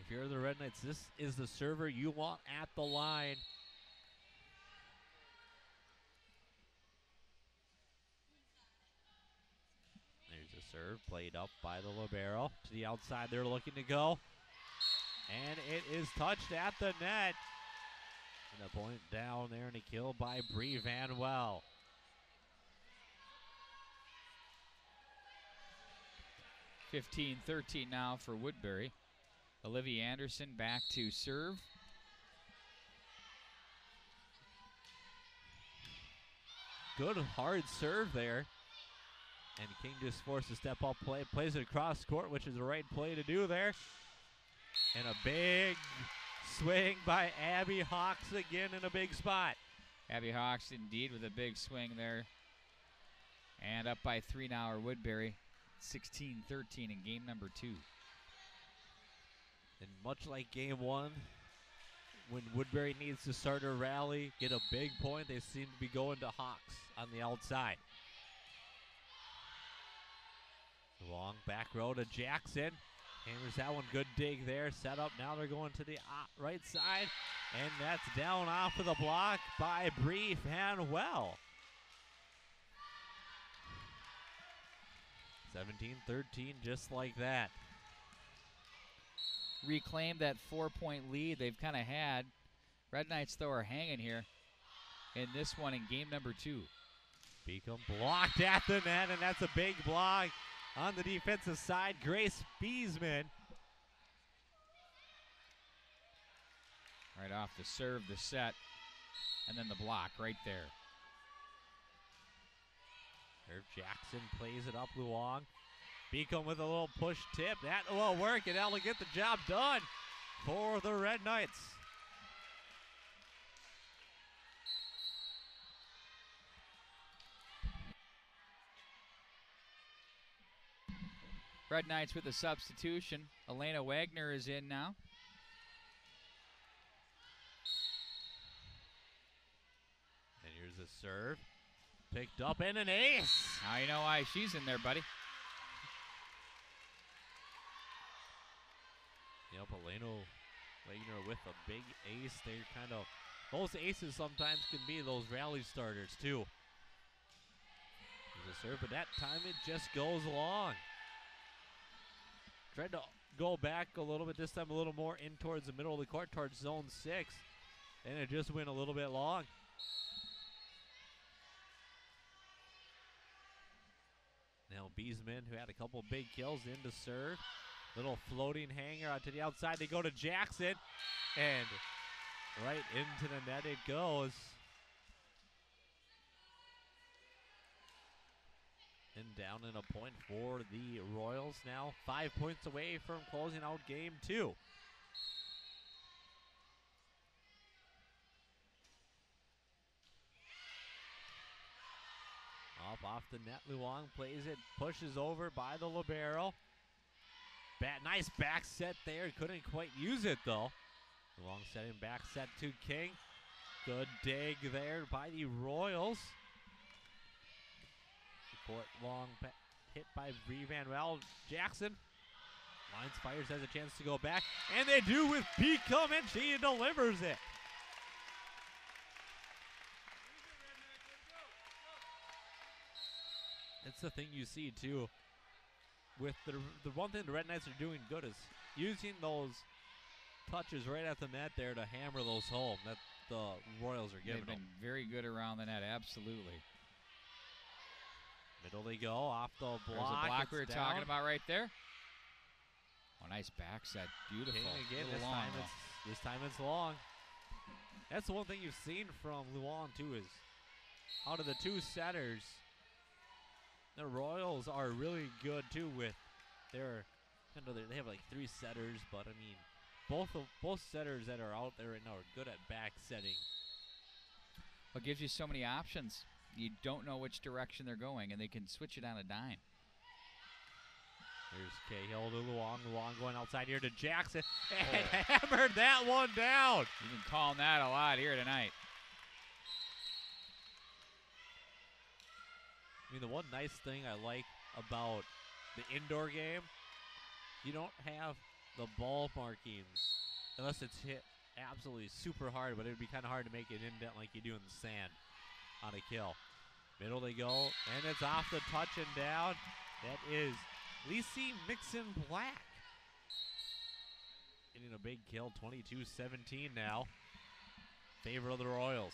If you're the Red Knights, this is the server you want at the line. There's a serve, played up by the libero. To the outside, they're looking to go. And it is touched at the net. And a point down there, and a kill by Bree Van Well. (15-13) now for Woodbury. Olivia Anderson back to serve. Good hard serve there. And King just forced a step up play, plays it across court, which is the right play to do there. And a big swing by Abby Hawks again in a big spot. Abby Hawks indeed with a big swing there. And up by 3 now are Woodbury. 16-13 in game number 2. And much like game 1, when Woodbury needs to start a rally, get a big point, they seem to be going to Hawks on the outside. Long back row to Jackson. Hammers that one, good dig there. Set up, now they're going to the right side. And that's down off of the block by Bree Van Well. 17-13, just like that. Reclaim that 4-point lead they've kind of had. Red Knights, though, are hanging here in this one in game number 2. Beacom blocked at the net, and that's a big block on the defensive side. Grace Beesman. Right off the serve, the set, and then the block right there. Irv Jackson plays it up, Luong. Beacom with a little push tip. That will work, and that'll get the job done for the Red Knights. Red Knights with a substitution. Elena Wagner is in now. And here's a serve. Picked up and an ace. Now you know why she's in there, buddy. Yep, Elena Wagner with a big ace. They're kind of, those aces sometimes can be those rally starters too. There's a serve, but that time it just goes long. Tried to go back a little bit, this time a little more in towards the middle of the court, towards zone 6. And it just went a little bit long. Now Beesman, who had a couple big kills, in to serve. Little floating hanger out to the outside. They go to Jackson. And right into the net it goes. And down in a point for the Royals. Now 5 points away from closing out game 2. Up off the net, Luong plays it, pushes over by the libero. Nice back set there, couldn't quite use it though. Luong setting back set to King. Good dig there by the Royals. Support long hit by Manuel Jackson. Lines fires, has a chance to go back, and they do with Become, and she delivers it. That's the thing you see too. With the one thing the Red Knights are doing good is using those touches right at the net there to hammer those home that the Royals are giving They've been very good around the net, absolutely. Middle they go, off the block. There's a block we were down. talking about right there. Oh, nice back set, beautiful. Again, this time it's long. That's the one thing you've seen from Luong too is out of the two setters, the Royals are really good too with their, they have like 3 setters, but I mean, both setters that are out there right now are good at back setting. It gives you so many options. You don't know which direction they're going, and they can switch it on a dime. Here's Cahill to Luong. Luong going outside here to Jackson. And hammered that one down. You've been calling that a lot here tonight. I mean, the one nice thing I like about the indoor game, you don't have the ball markings unless it's hit absolutely super hard, but it would be kind of hard to make an indent like you do in the sand on a kill. Middle they go, and it's off the touch and down. That is Lacey Mixon Black. Getting a big kill, 22-17 now. Favor of the Royals.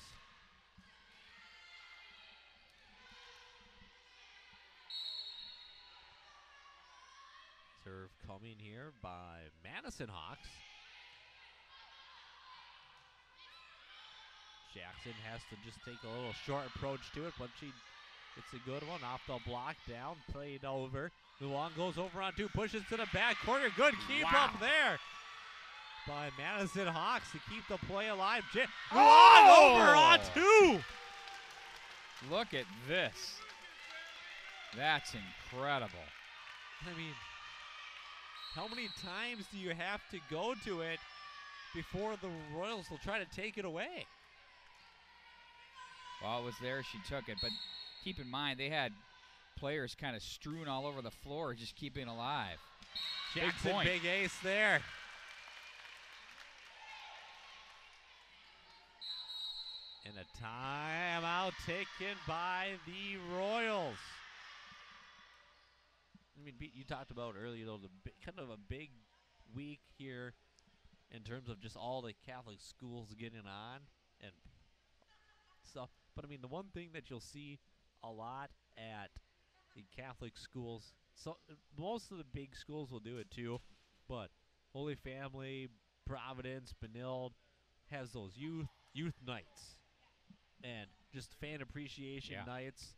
Serve coming here by Madison Hawks. Jackson has to just take a little short approach to it, but she gets a good one off the block, down, played over. Luong goes over on 2, pushes to the back corner. Good keep up there by Madison Hawks to keep the play alive. Luong over on 2. Look at this. That's incredible. I mean, how many times do you have to go to it before the Royals will try to take it away? While it was there, she took it. But keep in mind, they had players kind of strewn all over the floor, just keeping alive. Jackson, big ace there. And a timeout taken by the Royals. I mean, you talked about earlier, though, kind of a big week here in terms of just all the Catholic schools getting on and stuff. But, I mean, the one thing that you'll see a lot at the Catholic schools, so most of the big schools will do it too, but Holy Family, Providence, Benilde has those youth nights and just fan appreciation nights.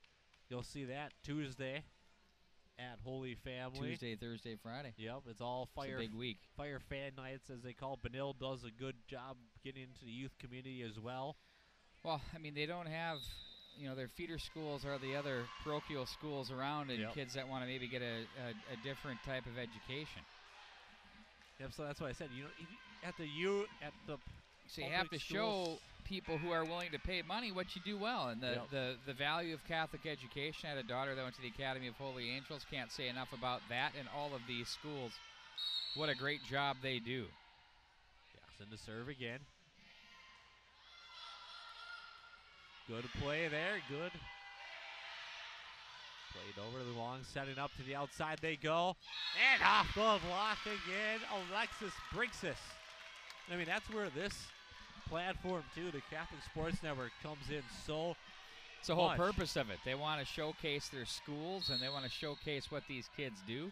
You'll see that Tuesday at Holy Family. Tuesday, Thursday, Friday. Yep, it's all fire. It's a big week. Fire fan nights, as they call it. Benilde does a good job getting into the youth community as well. Well, I mean, they don't have, their feeder schools are the other parochial schools around, and kids that want to maybe get a different type of education. Yep, so that's what I said. So you have to show people who are willing to pay money what you do well, and the value of Catholic education. I had a daughter that went to the Academy of Holy Angels. Can't say enough about that and all of these schools. What a great job they do. Jackson to serve again. Good play there, good. Played over the long, setting up to the outside they go. And off the block again, Alexis Brixis. I mean, that's where this platform, too, the Catholic Sports Network, comes in so It's the whole purpose of it. They want to showcase their schools, and they want to showcase what these kids do.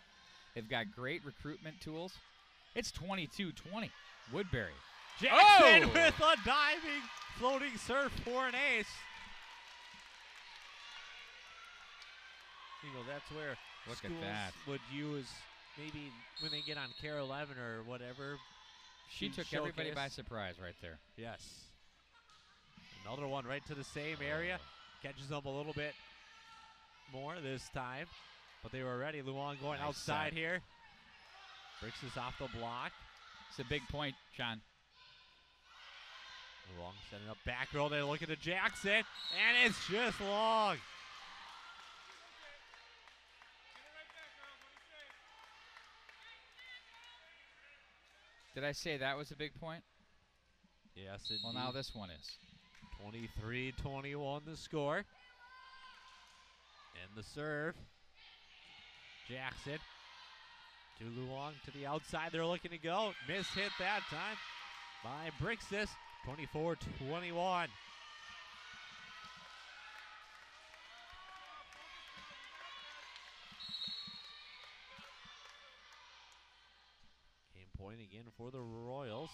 They've got great recruitment tools. It's 22-20, Woodbury. Jackson with a diving, floating serve for an ace. That's where schools would use, maybe when they get on Care 11 or whatever. She took everybody by surprise right there. Yes. Another one right to the same area. Catches them a little bit more this time, but they were ready. Luong going Nice outside set. here. Bricks this off the block. It's a big point, John. Long setting up back roll. They're looking to Jackson, and it's just long. Did I say that was a big point? Yes, indeed. Well, now this one is. 23-21 the score. And the serve. Jackson to Luong to the outside. They're looking to go. Miss hit that time by Brixis. 24-21. Game point again for the Royals.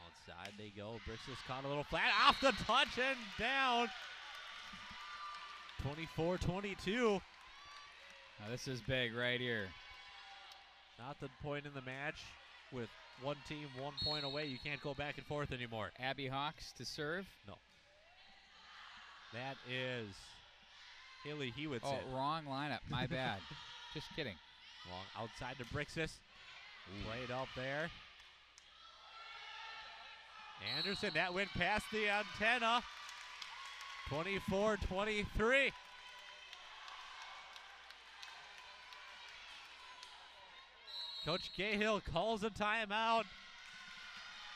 Outside they go. Brixis caught a little flat off the touch and down. 24-22. Now this is big right here. Not the point in the match with one team 1 point away. You can't go back and forth anymore. Abby Hawks to serve. No. That is Haley Hewitson. Oh, wrong lineup. My bad. Just kidding. Long outside to Brixis. Played up there. Anderson, that went past the antenna. 24-23. Coach Cahill calls a timeout.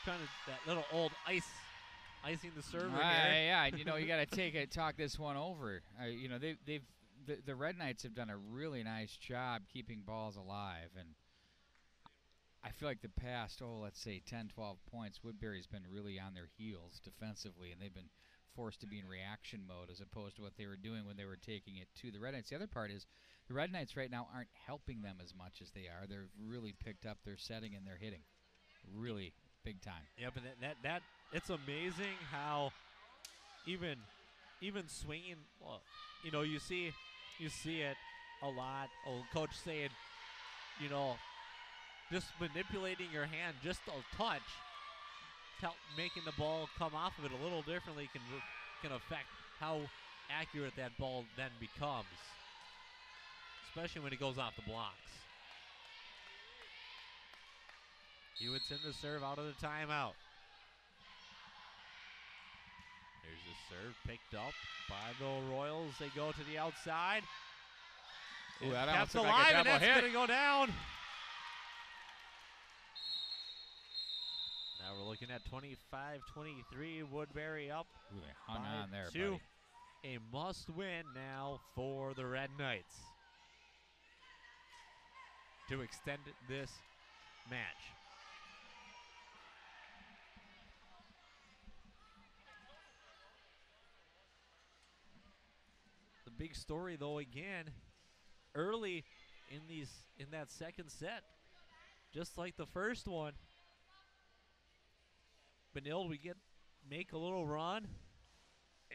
Trying to that little old icing the server here. Yeah, you know you got to talk this one over. You know the Red Knights have done a really nice job keeping balls alive, and I feel like the past, let's say 10, 12 points, Woodbury's been really on their heels defensively, and they've been forced to be in reaction mode as opposed to what they were doing when they were taking it to the Red Knights. The other part is the Red Knights right now aren't helping them as much as they are. They've really picked up their setting and their hitting, really big time. Yep, and that it's amazing how even swinging. Well, you know, you see it a lot. Coach saying, you know, just manipulating your hand just a touch, making the ball come off of it a little differently can affect how accurate that ball then becomes, especially when it goes off the blocks. Hewitson to serve out of the timeout. There's the serve picked up by the Royals. They go to the outside. Ooh, that kept almost looked alive, like a and double that's hit. going to go down. Now we're looking at 25-23. Woodbury up. Ooh, they hung by on there, 2. buddy. A must-win now for the Red Knights to extend this match. The big story, though, again, early in that second set, just like the first one, Benilde, we make a little run.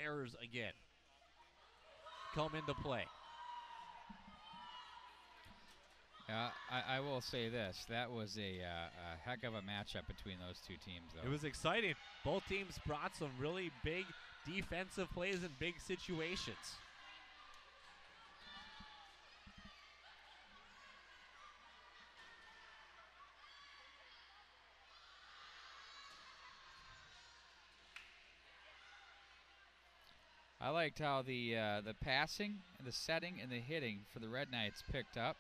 Errors again come into play. I will say this. That was a heck of a matchup between those two teams, though. It was exciting. Both teams brought some really big defensive plays in big situations. I liked how the passing, and the setting, and the hitting for the Red Knights picked up,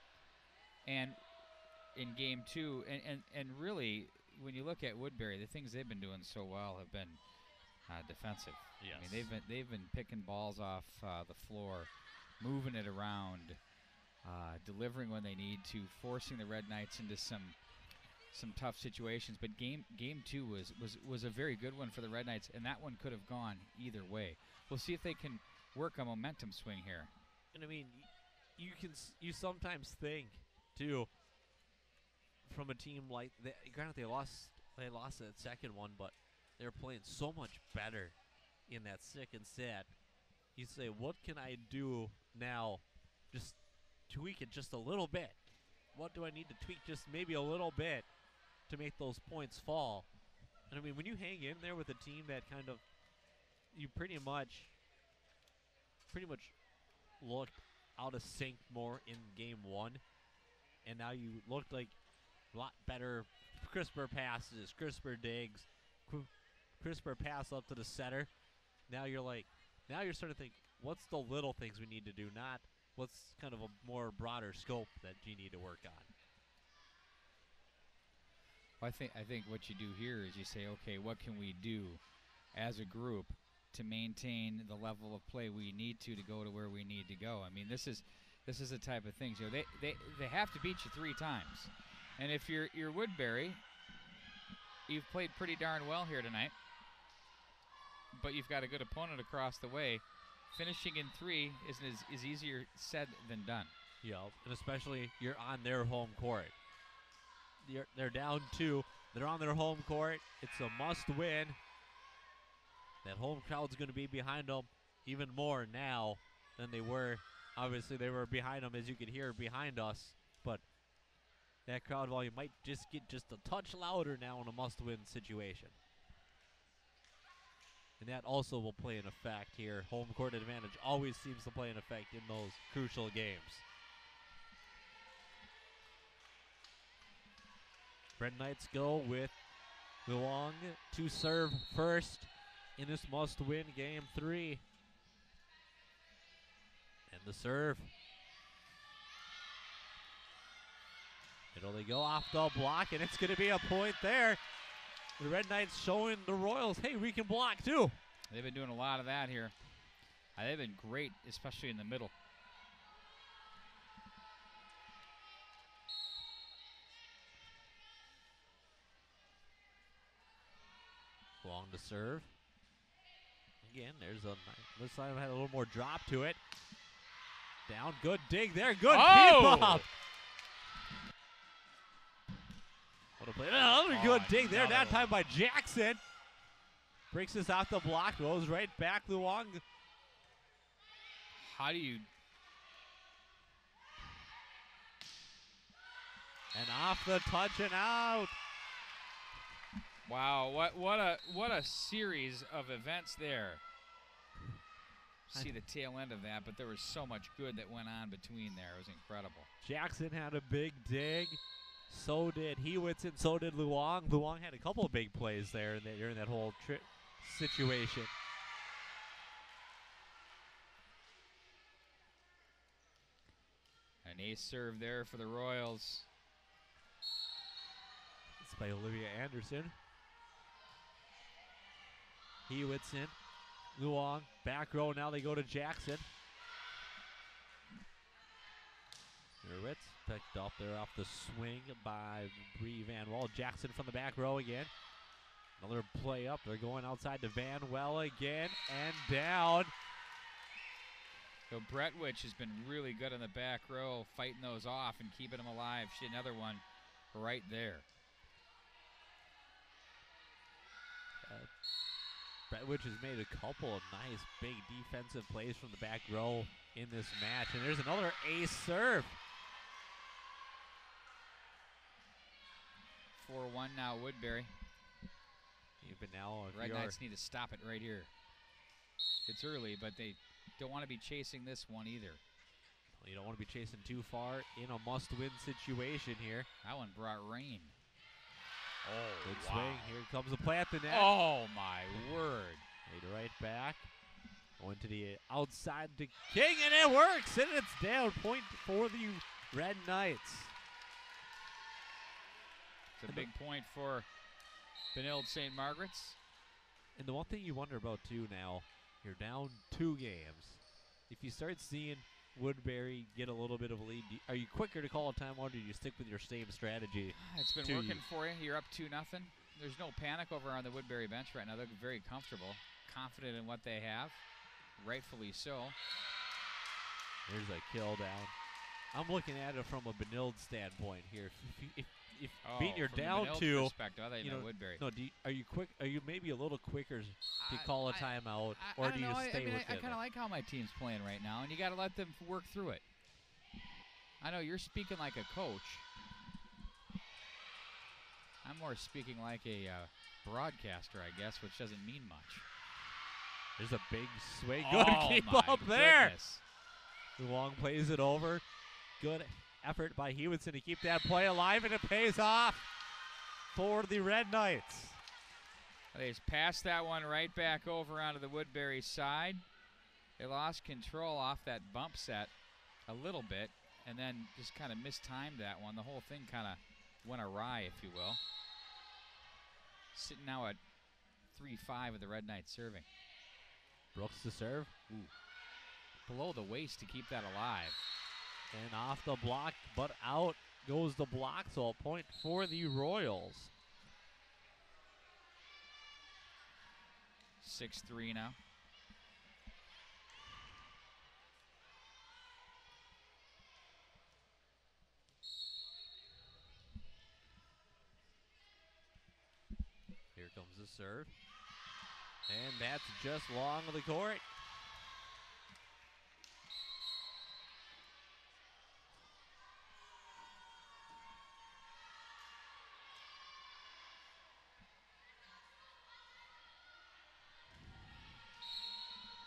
and in game 2, and really, when you look at Woodbury, the things they've been doing so well have been defensive. Yes. I mean, they've been picking balls off the floor, moving it around, delivering when they need to, forcing the Red Knights into some tough situations. But game 2 was a very good one for the Red Knights, and that one could have gone either way. We'll see if they can work a momentum swing here. And I mean, you sometimes think too, from a team like that. Granted, they lost that second one, but they're playing so much better in that second set. You say, what can I do now? Just tweak it just a little bit. What do I need to tweak just maybe a little bit to make those points fall? And I mean, when you hang in there with a team that kind of, you pretty much pretty much looked out of sync more in game 1, and now you looked like a lot better, crisper passes, crisper digs, crisper pass up to the center. Now you're starting to think, what's the little things we need to do, not what's kind of a more broader scope that you need to work on. Well, I think what you do here is you say, okay, what can we do as a group to maintain the level of play we need to go to where we need to go? I mean, this is the type of things. You know, they have to beat you 3 times, and if you're Woodbury, you've played pretty darn well here tonight, but you've got a good opponent across the way. Finishing in 3 is easier said than done. Yeah, and especially you're on their home court. They're down 2. They're on their home court. It's a must-win. That home crowd's going to be behind them even more now than they were. Obviously, they were behind them, as you can hear, behind us. But that crowd volume might just get just a touch louder now in a must-win situation. And that also will play an effect here. Home court advantage always seems to play an effect in those crucial games. Red Knights go with Luong to serve first in this must-win game 3. And the serve. It'll they go off the block, and it's going to be a point there. The Red Knights showing the Royals, hey, we can block too. They've been doing a lot of that here. They've been great, especially in the middle. Long to serve. Again, there's this time had a little more drop to it. Down, good dig there, good keep up. What a play! Another good dig there. That time by Jackson. Breaks this off the block, goes right back. Luong. How do you? And off the touch and out. Wow, what a series of events there. See the tail end of that, but there was so much good that went on between there. It was incredible. Jackson had a big dig. So did Hewitt, and so did Luong. Luong had a couple of big plays there during that whole situation. An ace serve there for the Royals. It's by Olivia Anderson. Hewitson, Luong, back row. Now they go to Jackson. Hurwitz picked up there off the swing by Bree Van Well. Jackson from the back row again. Another play up. They're going outside to Van Well again and down. So Bretwich has been really good in the back row, fighting those off and keeping them alive. She had another one right there. Bretwich has made a couple of nice big defensive plays from the back row in this match. And there's another ace serve. 4-1 now, Woodbury. But now Red Knights need to stop it right here. It's early, but they don't want to be chasing this one either. You don't want to be chasing too far in a must-win situation here. That one brought rain. Oh, good wow. swing. Here comes the play at the net. Oh, my word. Made right back. Going to the outside to King, and it works, and it's down. Point for the Red Knights. It's a big point for Benilde-St.Margaret's. And the one thing you wonder about, too, now, you're down 2 games. If you start seeing Woodbury get a little bit of a lead, are you quicker to call a timeout, or do you stick with your same strategy? It's been working for you. You're up 2-0. There's no panic over on the Woodbury bench right now. They're very comfortable, confident in what they have, rightfully so. There's a kill down. I'm looking at it from a Benilde standpoint here. If being you're down 2, you know, Woodbury. No, are you quick? Are you maybe a little quicker to call a timeout, or do you stay with it? I kind of like how my team's playing right now, and you got to let them work through it. I know you're speaking like a coach. I'm more speaking like a broadcaster, I guess, which doesn't mean much. There's a big swing. Good keep my up there. goodness. Long plays it over. Good effort by Hewitson to keep that play alive, and it pays off for the Red Knights. They just passed that one right back over onto the Woodbury side. They lost control off that bump set a little bit, and then just kind of mistimed that one. The whole thing kind of went awry, if you will. Sitting now at 3-5 with the Red Knights serving. Brooks to serve. Ooh. Below the waist to keep that alive. And off the block, but out goes the block, so a point for the Royals. 6-3 now. Here comes the serve. And that's just long of the court.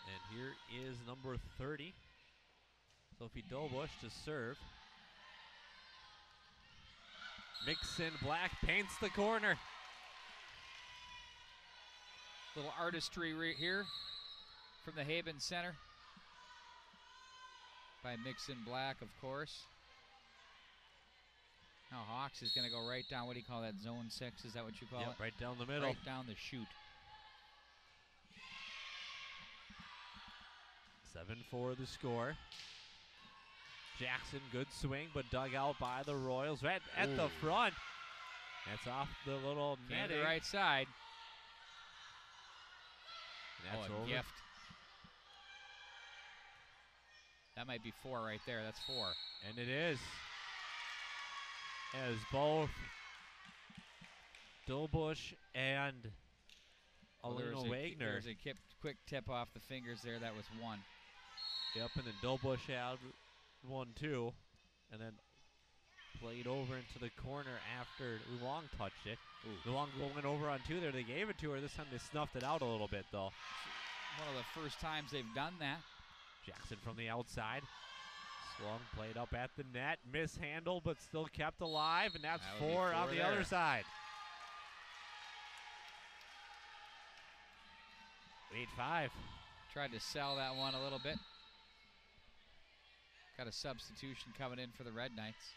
And here is number 30, Sophie Dolbush to serve. Mixon Black paints the corner. Little artistry right here from the Haben Center by Mixon Black, of course. Now Hawks is going to go right down. What do you call that? Zone 6? Is that what you call it? Right down the middle. Right down the chute. 7-4 the score. Jackson, good swing, but dug out by the Royals. Right at the front. That's off the little Came to netting. the right side. That's a over. gift. That might be 4 right there. That's 4. And it is. As both Dolbush and Alina Wagner. There's a quick tip off the fingers there. That was 1. Yep, and then Dolbush had 1, 2. And then played over into the corner after Oolong touched it. Oolong going over on 2 there. They gave it to her. This time they snuffed it out a little bit, though. One of the first times they've done that. Jackson from the outside. Swung, played up at the net. Mishandled, but still kept alive. And that's That would be 4 on 4 the there. other side. 8-5. Tried to sell that one a little bit. Got a substitution coming in for the Red Knights.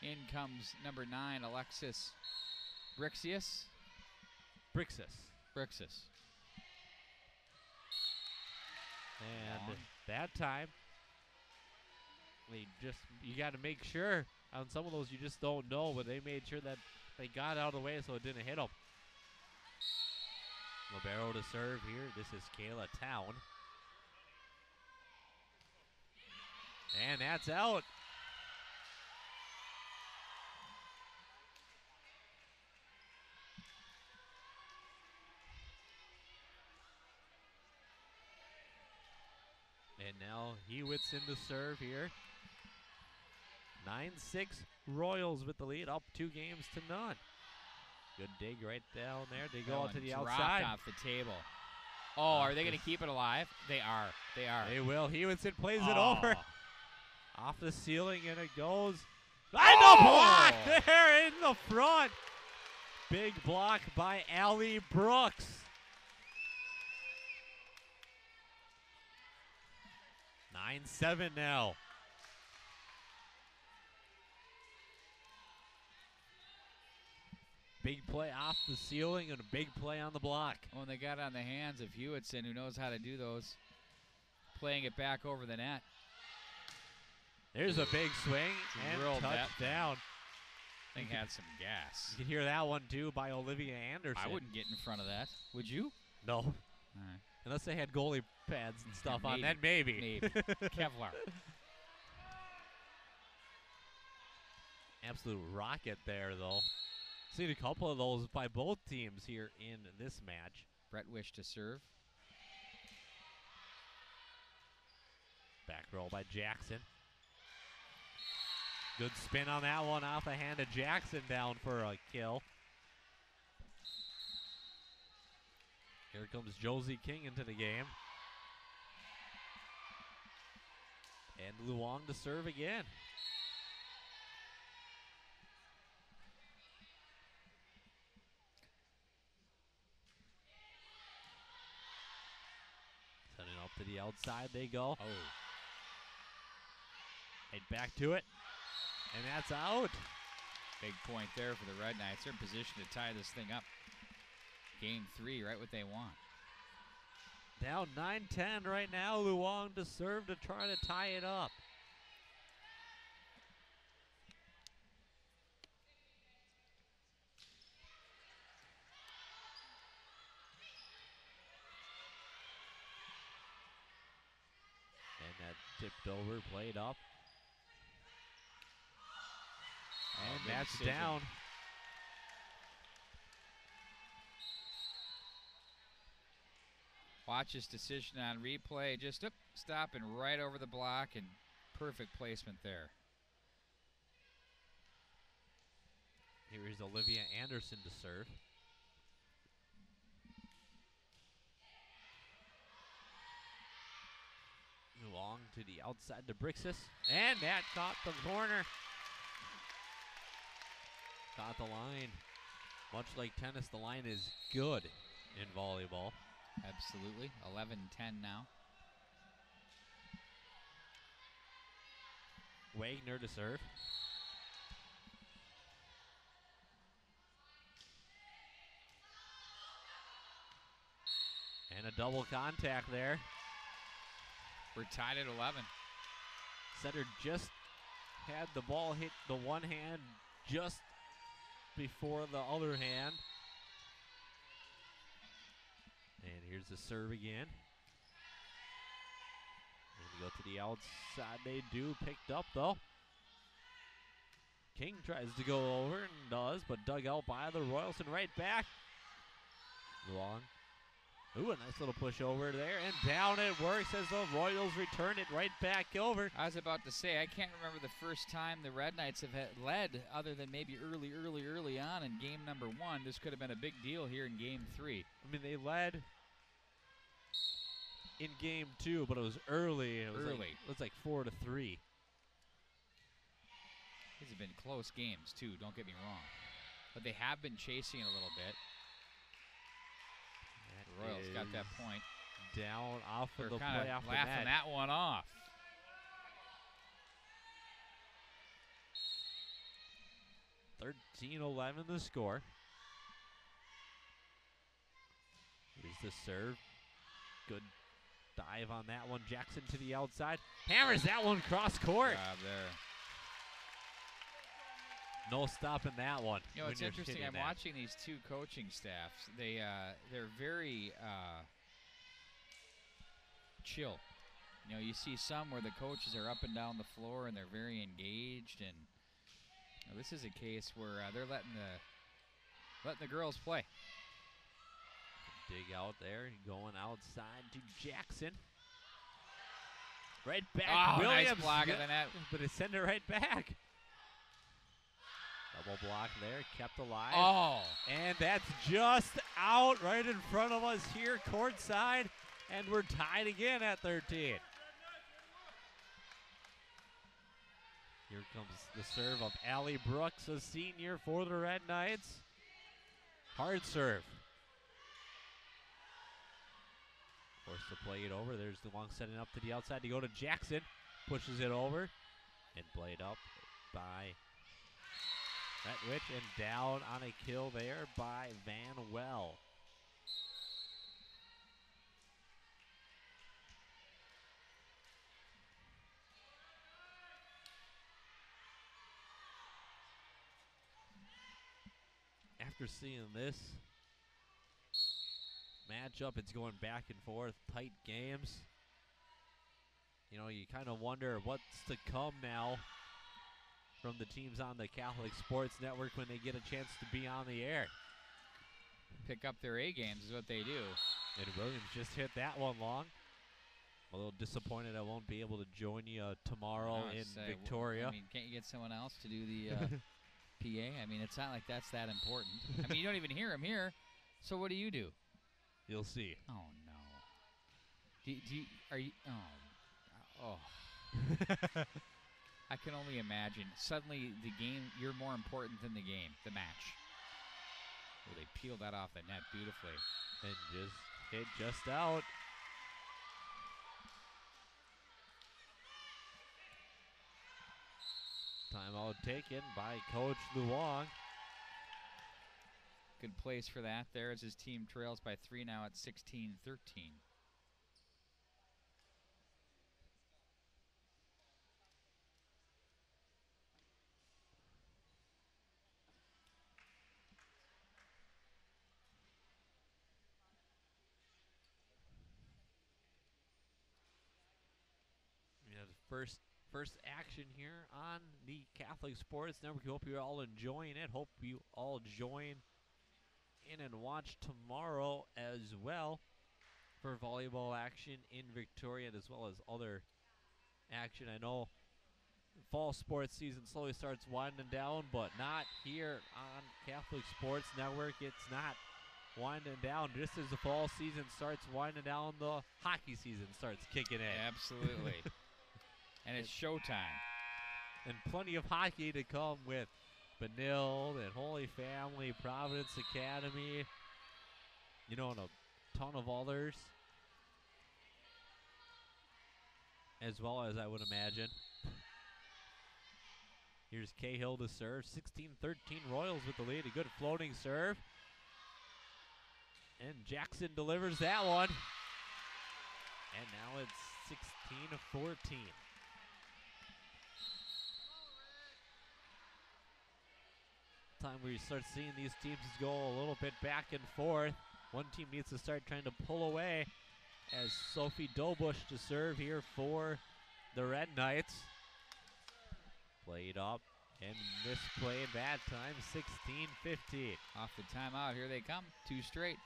In comes number 9, Alexis Brixius. Brixis. And Long. that time, you got to make sure on some of those you just don't know, but they made sure that they got out of the way so it didn't hit them. Libero to serve here. This is Kayla Town. And that's out. And now Hewitson to serve here. 9-6 Royals with the lead, up 2 games to none. Good dig right down there. They go out to the outside. Off the table. Oh, are they going to keep it alive? They are. They will. Hewitson plays it Oh. over. Off the ceiling, and it goes. And the block there in the front. Big block by Allie Brooks. 9-7 now. Big play off the ceiling and a big play on the block. When they got on the hands of Hewitson, who knows how to do those, playing it back over the net. There's a big swing and Drilled that touchdown. Thing had some gas. You can hear that one too by Olivia Anderson. I wouldn't get in front of that. Would you? No. All right. Unless they had goalie pads and stuff on, Maybe. then maybe. Maybe. Kevlar. Absolute rocket there, though. Seen a couple of those by both teams here in this match. Brett Wish to serve. Back roll by Jackson. Good spin on that one off the hand of Jackson down for a kill. Here comes Josie King into the game. And Luong to serve again. Setting up to the outside they go. Oh. Right back to it. And that's out. Big point there for the Red Knights. They're in position to tie this thing up. Game 3, right what they want. Down 9-10 right now. Luong to serve to try to tie it up. And that tipped over, played up. And that's decision. down. Watch this decision on replay. Just stopping right over the block and perfect placement there. Here is Olivia Anderson to serve. Long to the outside to Brixis. And that caught the corner. Caught the line. Much like tennis, the line is good in volleyball. Absolutely. 11-10 now. Wagner to serve. And a double contact there. We're tied at 11. Setter just had the ball hit the one hand just before the other hand. And here's the serve again. And go to the outside. They do. Picked up, though. King tries to go over and does, but dug out by the Royals and right back. Long. Ooh, a nice little push over there, and down it works as the Royals return it right back over. I was about to say, I can't remember the first time the Red Knights have led other than maybe early on in game number 1. This could have been a big deal here in game 3. I mean, they led in game 2, but it was early. It was like 4-3. These have been close games, too, don't get me wrong. But they have been chasing a little bit. The Royals got that point. Down off of the kind play of off the laughing net. that one off. $13-11 the score. Here's the serve. Good dive on that one. Jackson to the outside. Hammers that one cross court. Job there. No stopping that one. You know, it's you're interesting. hitting I'm that. watching these two coaching staffs. They're very chill. You know, you see some where the coaches are up and down the floor and they're very engaged, and you know, this is a case where they're letting the girls play. Dig out there, going outside to Jackson. Right back, Oh, Williams. nice block at the net. But it sent it right back. Double block there, kept alive. Oh. And that's just out right in front of us here, courtside. And we're tied again at 13. Here comes the serve of Allie Brooks, a senior for the Red Knights. Hard serve. Forced to play it over. There's the long setting up to the outside to go to Jackson. Pushes it over and played up by Retwich and down on a kill there by Van Well. After seeing this matchup, it's going back and forth, tight games. You know, you kind of wonder what's to come now from the teams on the Catholic Sports Network when they get a chance to be on the air. Pick up their A games is what they do. And Williams just hit that one long. A little disappointed I won't be able to join you tomorrow in Victoria. I mean, can't you get someone else to do the PA? I mean, it's not like that's that important. I mean, you don't even hear him here. So what do you do? You'll see. Oh no. Are you? Oh. I can only imagine. Suddenly, the game, you're more important than the game, the match. Oh, they peeled that off the net beautifully. And just hit just out. Timeout taken by Coach Luong. Good place for that there as his team trails by 3 now at 16-13. Yeah, the first action here on the Catholic Sports Network. We hope you're all enjoying it. Hope you all join in and watch tomorrow as well for volleyball action in Victoria, as well as other action. I know fall sports season slowly starts winding down, but not here on Catholic Sports Network. It's not winding down. Just as the fall season starts winding down, the hockey season starts kicking in. Absolutely. And it's showtime. And plenty of hockey to come with Benilde and Holy Family, Providence Academy, and a ton of others, as well as I would imagine. Here's Cahill to serve. 16-13 Royals with the lead. A good floating serve. And Jackson delivers that one. And now it's 16-14. Time where you start seeing these teams go a little bit back and forth. One team needs to start trying to pull away as Sophie Dobush to serve here for the Red Knights. Played up and misplayed that time. 16-15. Off the timeout, here they come. 2 straight.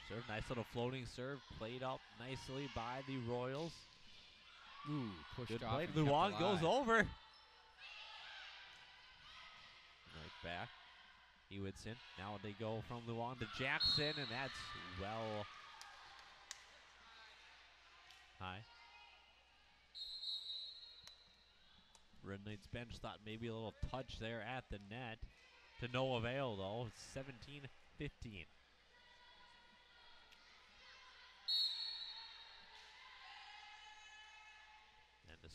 Serve, nice little floating serve, played up nicely by the Royals. Ooh, pushed good off. Play. Luong goes over. Right back. Hewitson. Now they go from Luong to Jackson, and that's well high. Red Knights bench thought maybe a little touch there at the net. To no avail, though. It's 17-15.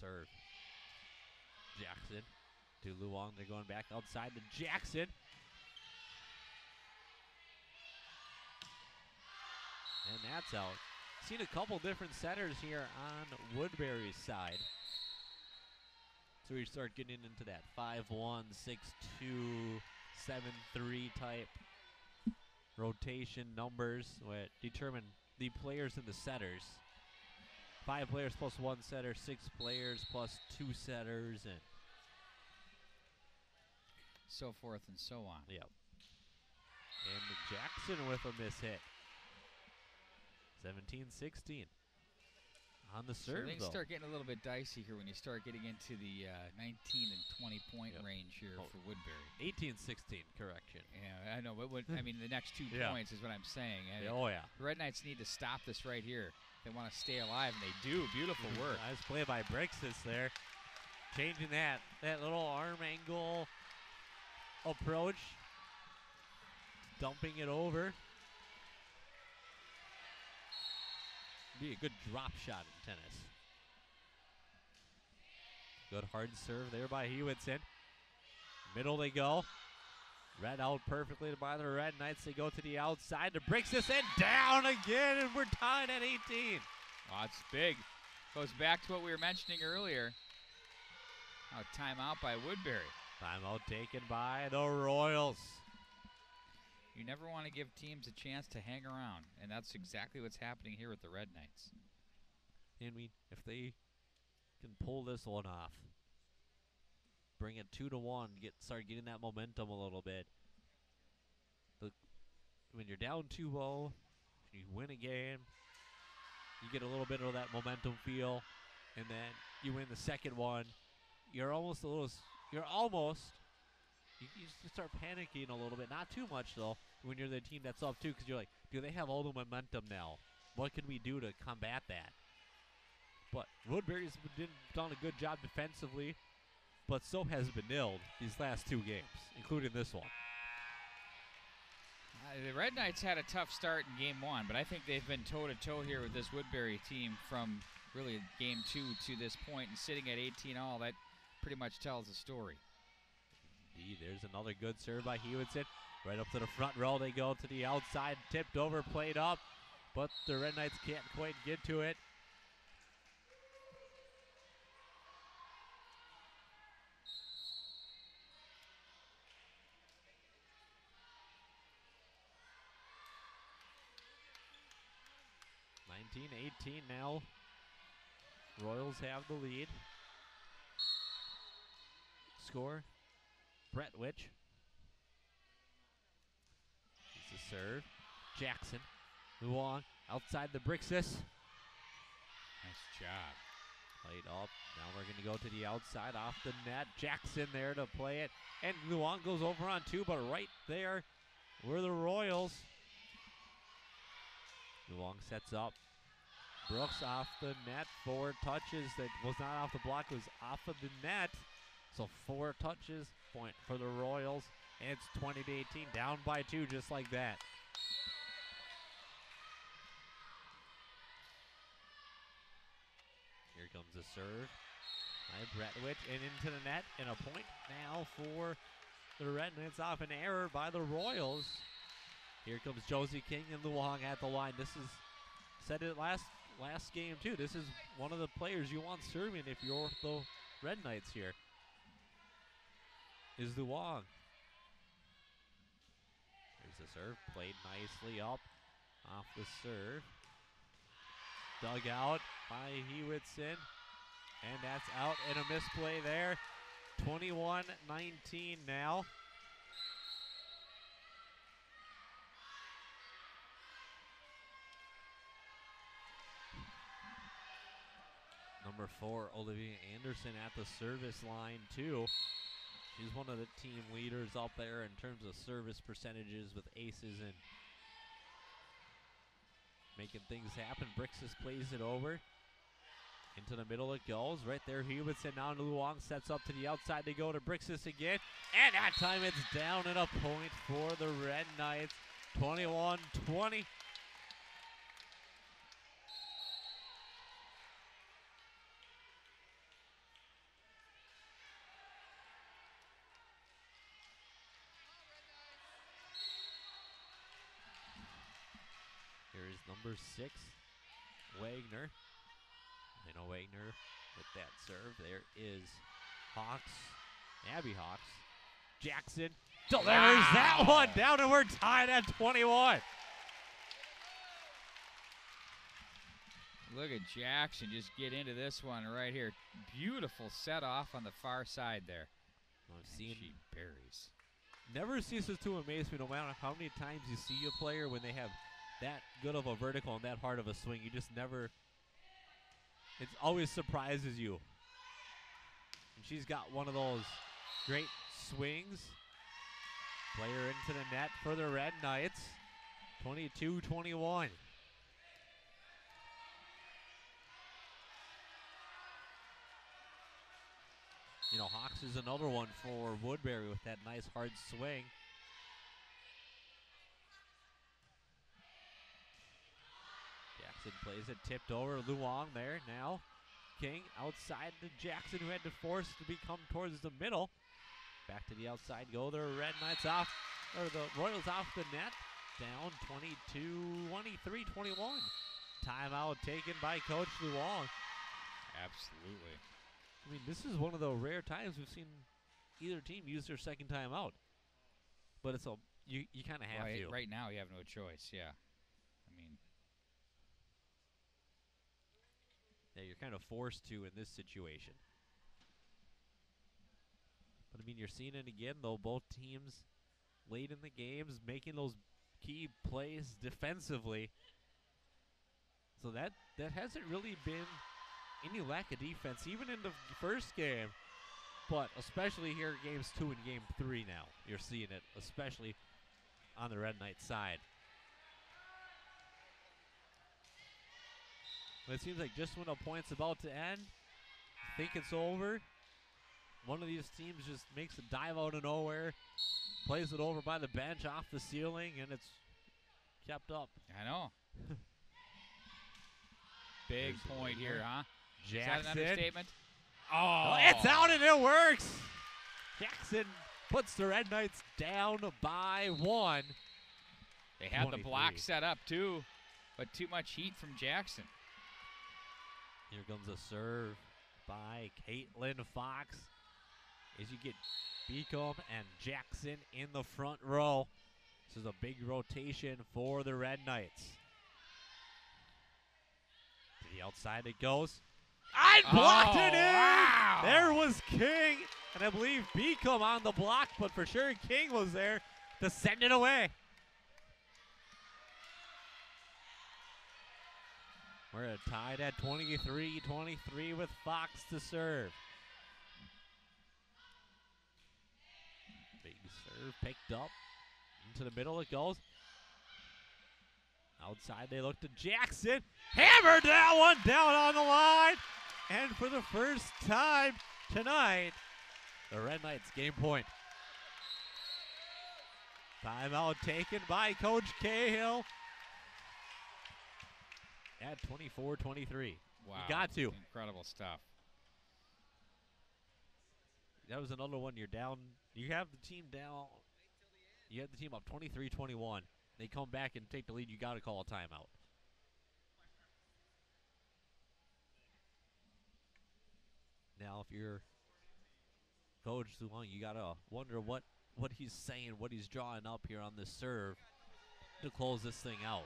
Serve. Jackson to Luong. They're going back outside to Jackson. And that's out. Seen a couple different setters here on Woodbury's side. So we start getting into that 5-1, 6-2, 7-3 type rotation numbers that determine the players and the setters. 5 players plus 1 setter, 6 players plus 2 setters, and so forth and so on. Yep. And Jackson with a miss hit. 17-16. On the serve, so things start getting a little bit dicey here when you start getting into the 19 and 20 point range here for Woodbury. 18-16, correction. Yeah, I know, but I mean, the next 2 points is what I'm saying. I mean, the Red Knights need to stop this right here. They want to stay alive, and they do. Beautiful work. Nice play by Brixis there. Changing that little arm angle approach. Dumping it over. Be a good drop shot in tennis. Good hard serve there by Hewitson. Middle they go. Read out perfectly by the Red Knights. They go to the outside to Brixis and down again, and we're tied at 18. Oh, it's big. Goes back to what we were mentioning earlier. Now timeout by Woodbury. Timeout taken by the Royals. You never want to give teams a chance to hang around, and that's exactly what's happening here with the Red Knights. I mean, if they can pull this one off, bring it 2-1, start getting that momentum a little bit. When you're down 2-0, you win a game, you get a little bit of that momentum feel, and then you win the second one, you're almost you start panicking a little bit. Not too much though when you're the team that's up too, because you're like, do they have all the momentum now? What can we do to combat that? But Woodbury's done a good job defensively, but so has Benilde these last 2 games, including this one. The Red Knights had a tough start in game 1, but I think they've been toe-to-toe here with this Woodbury team from really game 2 to this point, and sitting at 18-all, that pretty much tells the story. Indeed, there's another good serve by Hewitson. Right up to the front row they go, to the outside, tipped over, played up, but the Red Knights can't quite get to it. (19-18) now. Royals have the lead. Score, Bretwich. It's a serve. Jackson, Luong, outside the Brixis. Nice job. Played up. Now we're going to go to the outside, off the net. Jackson there to play it. And Luong goes over on 2, but right there were the Royals. Luong sets up. Brooks off the net. 4 touches. That was not off the block. It was off of the net. So 4 touches. Point for the Royals. And it's 20-18. Down by 2 just like that. Here comes the serve by Bretwich and into the net. And a point now for the Red Knights off an error by the Royals. Here comes Josie King and Luong at the line. This is, said it last game too, this is one of the players you want serving if you're the Red Knights here. Is Luong. There's the serve, played nicely up off the serve. Dug out by Hewitson, and that's out, and a misplay there. 21-19 now. Number 4, Olivia Anderson at the service line too. She's one of the team leaders up there in terms of service percentages with aces and making things happen. Brixis plays it over. Into the middle it goes. Right there, Hewitson now to Luong. Sets up to the outside. They go to Brixis again. And that time it's down and a point for the Red Knights. 21-20. Here is number 6, Wagner. I know Wagner with that serve. There is Hawks, Abby Hawks. Jackson delivers that one down, and we're tied at 21. Look at Jackson just get into this one right here. Beautiful set off on the far side there. I've seen, she buries. Never ceases to amaze me, no matter how many times you see a player when they have that good of a vertical and that hard of a swing. You just never, it always surprises you. And she's got one of those great swings. Player into the net for the Red Knights. 22-21. You know, Hawks is another one for Woodbury with that nice hard swing. Jackson plays it, tipped over. Luong there now. King outside to Jackson, who had to force to come towards the middle. Back to the outside go the Red Knights off, or the Royals off the net. Down 23-21. Timeout taken by Coach Luong. Absolutely. I mean, this is one of the rare times we've seen either team use their second timeout. But it's you kind of have to. Right now you have no choice, yeah. I mean, yeah, you're kind of forced to in this situation. But I mean, you're seeing it again though. Both teams late in the games making those key plays defensively. So that hasn't really been any lack of defense. Even in the first game, but especially here games 2 and game 3 now. You're seeing it, especially on the Red Knights side. But it seems like just when a point's about to end, think it's over, one of these teams just makes a dive out of nowhere, plays it over by the bench off the ceiling, and it's kept up. I know. Big point here, huh? Jackson. Is that an understatement? Oh, it's out and it works. Jackson puts the Red Knights down by 1. They had 23. the block set up too, but too much heat from Jackson. Here comes a serve by Caitlin Fox. As you get Beacom and Jackson in the front row. This is a big rotation for the Red Knights. To the outside it goes. I blocked it in! Wow. There was King, and I believe Beacom on the block, but for sure King was there to send it away. We're tied at 23-23 with Fox to serve. Big serve picked up. Into the middle it goes. Outside they look to Jackson. Hammered that one down on the line. And for the first time tonight, the Red Knights game point. Timeout taken by Coach Cahill at 24-23. Wow. You got to. Incredible stuff. That was another one you're down. You have the team down. You have the team up 23-21. They come back and take the lead. You got to call a timeout. Now, if you're Coach Zulong, you got to wonder what he's saying, what he's drawing up here on this serve to close this thing out.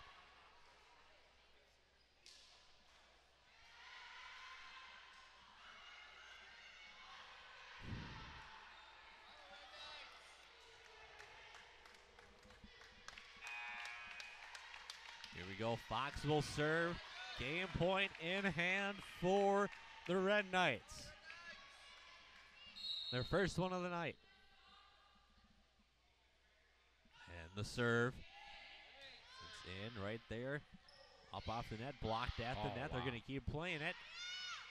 Here we go. Fox will serve. Game point in hand for the Red Knights. Their first one of the night. And the serve. It's in right there. Up off the net. Blocked at the net. Wow. They're going to keep playing it.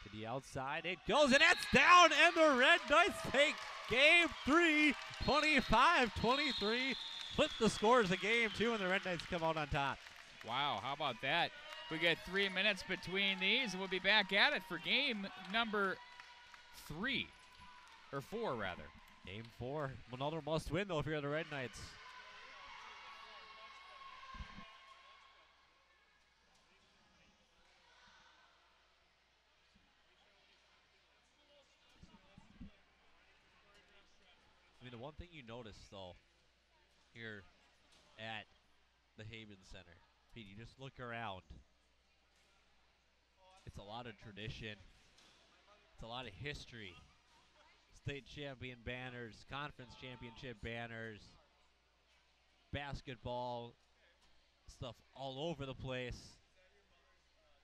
To the outside. It goes and it's down. And the Red Knights take game 3. 25-23. Flip the scores of game 2 and the Red Knights come out on top. Wow, how about that? We get 3 minutes between these, and we'll be back at it for game number 3. Or 4, rather. Game 4. Another must win, though, if you're the Red Knights. I mean, the one thing you notice, though, here at the Haven Center, Pete, you just look around. It's a lot of tradition. It's a lot of history. State champion banners, conference championship banners, basketball stuff all over the place.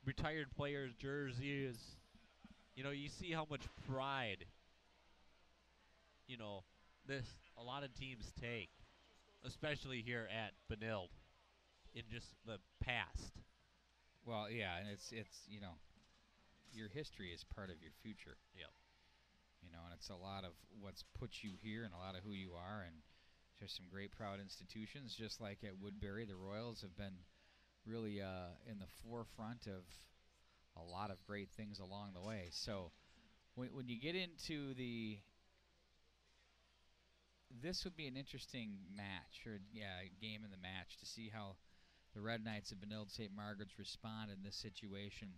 Retired players' jerseys. You know, you see how much pride, you know, a lot of teams take, especially here at Benilde, in just the past. Well, yeah, and it's you know, your history is part of your future. Yep. You know, and it's a lot of what's put you here and a lot of who you are, and there's some great proud institutions, just like at Woodbury. The Royals have been really in the forefront of a lot of great things along the way. So when you get into this would be an interesting match, or game in the match, to see how the Red Knights of Benilde-St.Margaret's respond in this situation,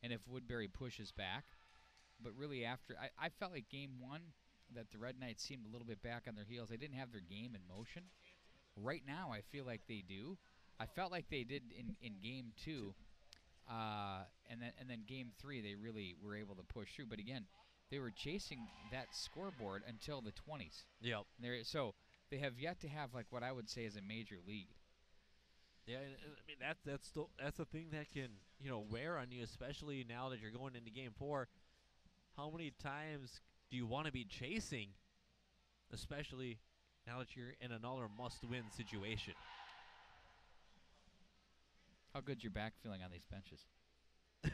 and if Woodbury pushes back. But really, after I felt like game 1 that the Red Knights seemed a little bit back on their heels. They didn't have their game in motion. Right now, I feel like they do. I felt like they did in game 2, and then game 3 they really were able to push through. But again, they were chasing that scoreboard until the 20s. Yep. So they have yet to have like what I would say is a major lead. Yeah, I mean that's the thing that can, you know, wear on you, especially now that you're going into game 4. How many times do you want to be chasing, especially now that you're in another must-win situation? How good's your back feeling on these benches?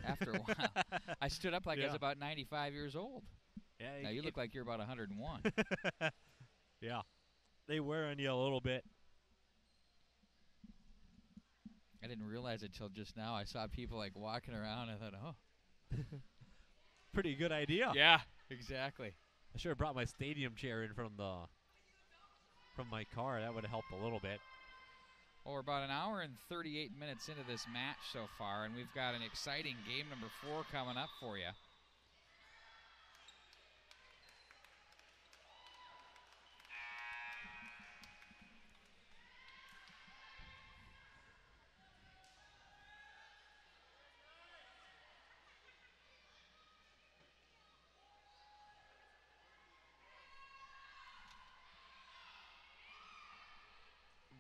After a while. I stood up like I was about 95 years old. Yeah, now you look like you're about 101. Yeah. They wear on you a little bit. I didn't realize it till just now. I saw people like walking around. I thought, oh. Pretty good idea. Yeah, exactly. I should have brought my stadium chair in from my car. That would have helped a little bit. Well, we're about an hour and 38 minutes into this match so far, and we've got an exciting game number 4 coming up for you.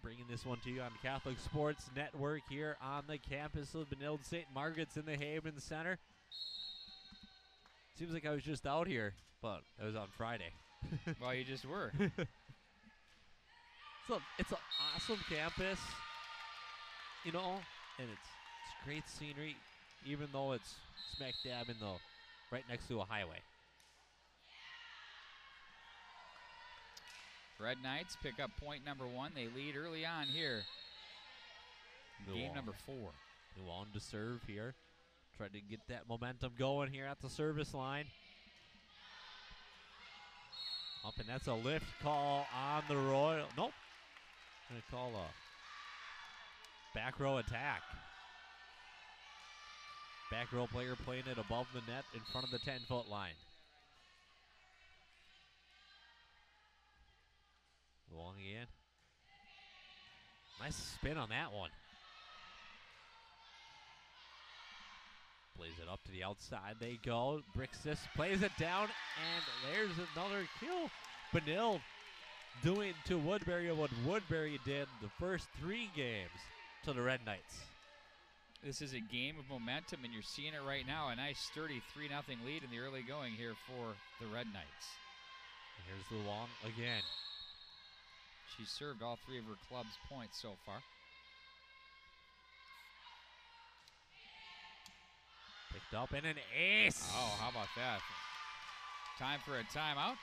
Bringing this one to you on Catholic Sports Network here on the campus of Benilde-St.Margaret's in the Haven Center. Seems like I was just out here, but it was on Friday. Well, you just were. It's an awesome campus, you know, and it's great scenery, even though it's smack dab in the right next to a highway. Red Knights pick up point number 1. They lead early on here. Game number 4. Nuon to serve here. Tried to get that momentum going here at the service line. Up, and that's a lift call on the Royal. Nope. Going to call a back row attack. Back row player playing it above the net in front of the 10-foot line. Long again. Nice spin on that one. Plays it up to the outside. They go. Brixis plays it down, and there's another kill. Benilde doing to Woodbury what Woodbury did the first 3 games to the Red Knights. This is a game of momentum, and you're seeing it right now. A nice sturdy 3-0 lead in the early going here for the Red Knights. Here's Luong again. She's served all 3 of her club's points so far. Picked up and an ace. Oh, how about that? Time for a timeout.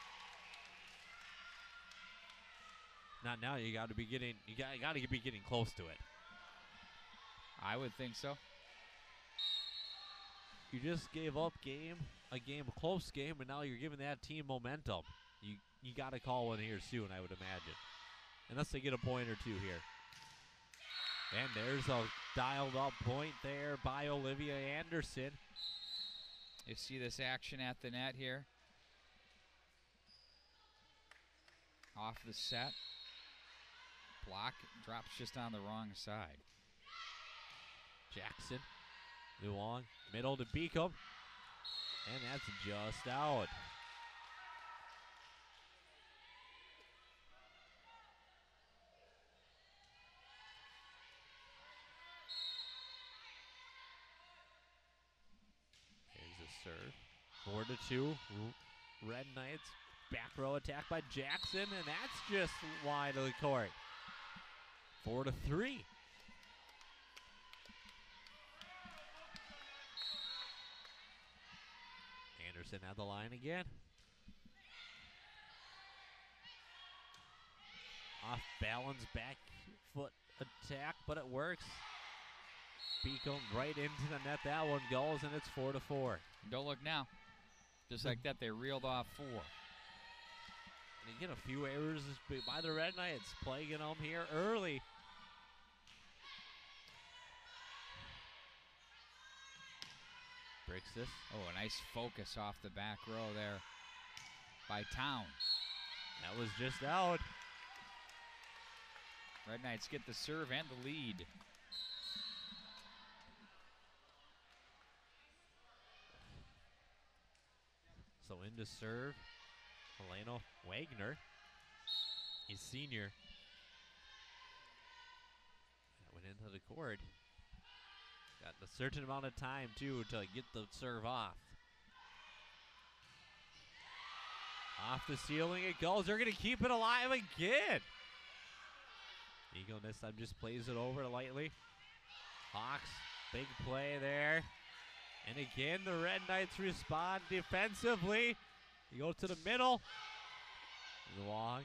Not now. You got to be getting. You got to be getting close to it. I would think so. You just gave up a close game, and now you're giving that team momentum. You got to call one here soon, I would imagine. Unless they get a point or 2 here. And there's a dialed up point there by Olivia Anderson. You see this action at the net here. Off the set. Block drops just on the wrong side. Jackson, Luong, middle to Beacom. And that's just out. Serve. 4-2. Red Knights. Back row attack by Jackson, and that's just wide of the court. 4-3. Anderson at the line again. Off balance back foot attack, but it works. Beacom right into the net. That one goes, and it's 4-4. Don't look now. Just like that, they reeled off 4. And again, a few errors by the Red Knights, plaguing them here early. Brixis. Oh, a nice focus off the back row there by Town. That was just out. Red Knights get the serve and the lead. So in to serve, Helena Wagner. He's senior. That went into the court. Got a certain amount of time, too, to get the serve off. Off the ceiling it goes. They're going to keep it alive again. Eagle this time just plays it over lightly. Hawks, big play there. And again, the Red Knights respond defensively. You go to the middle. Long.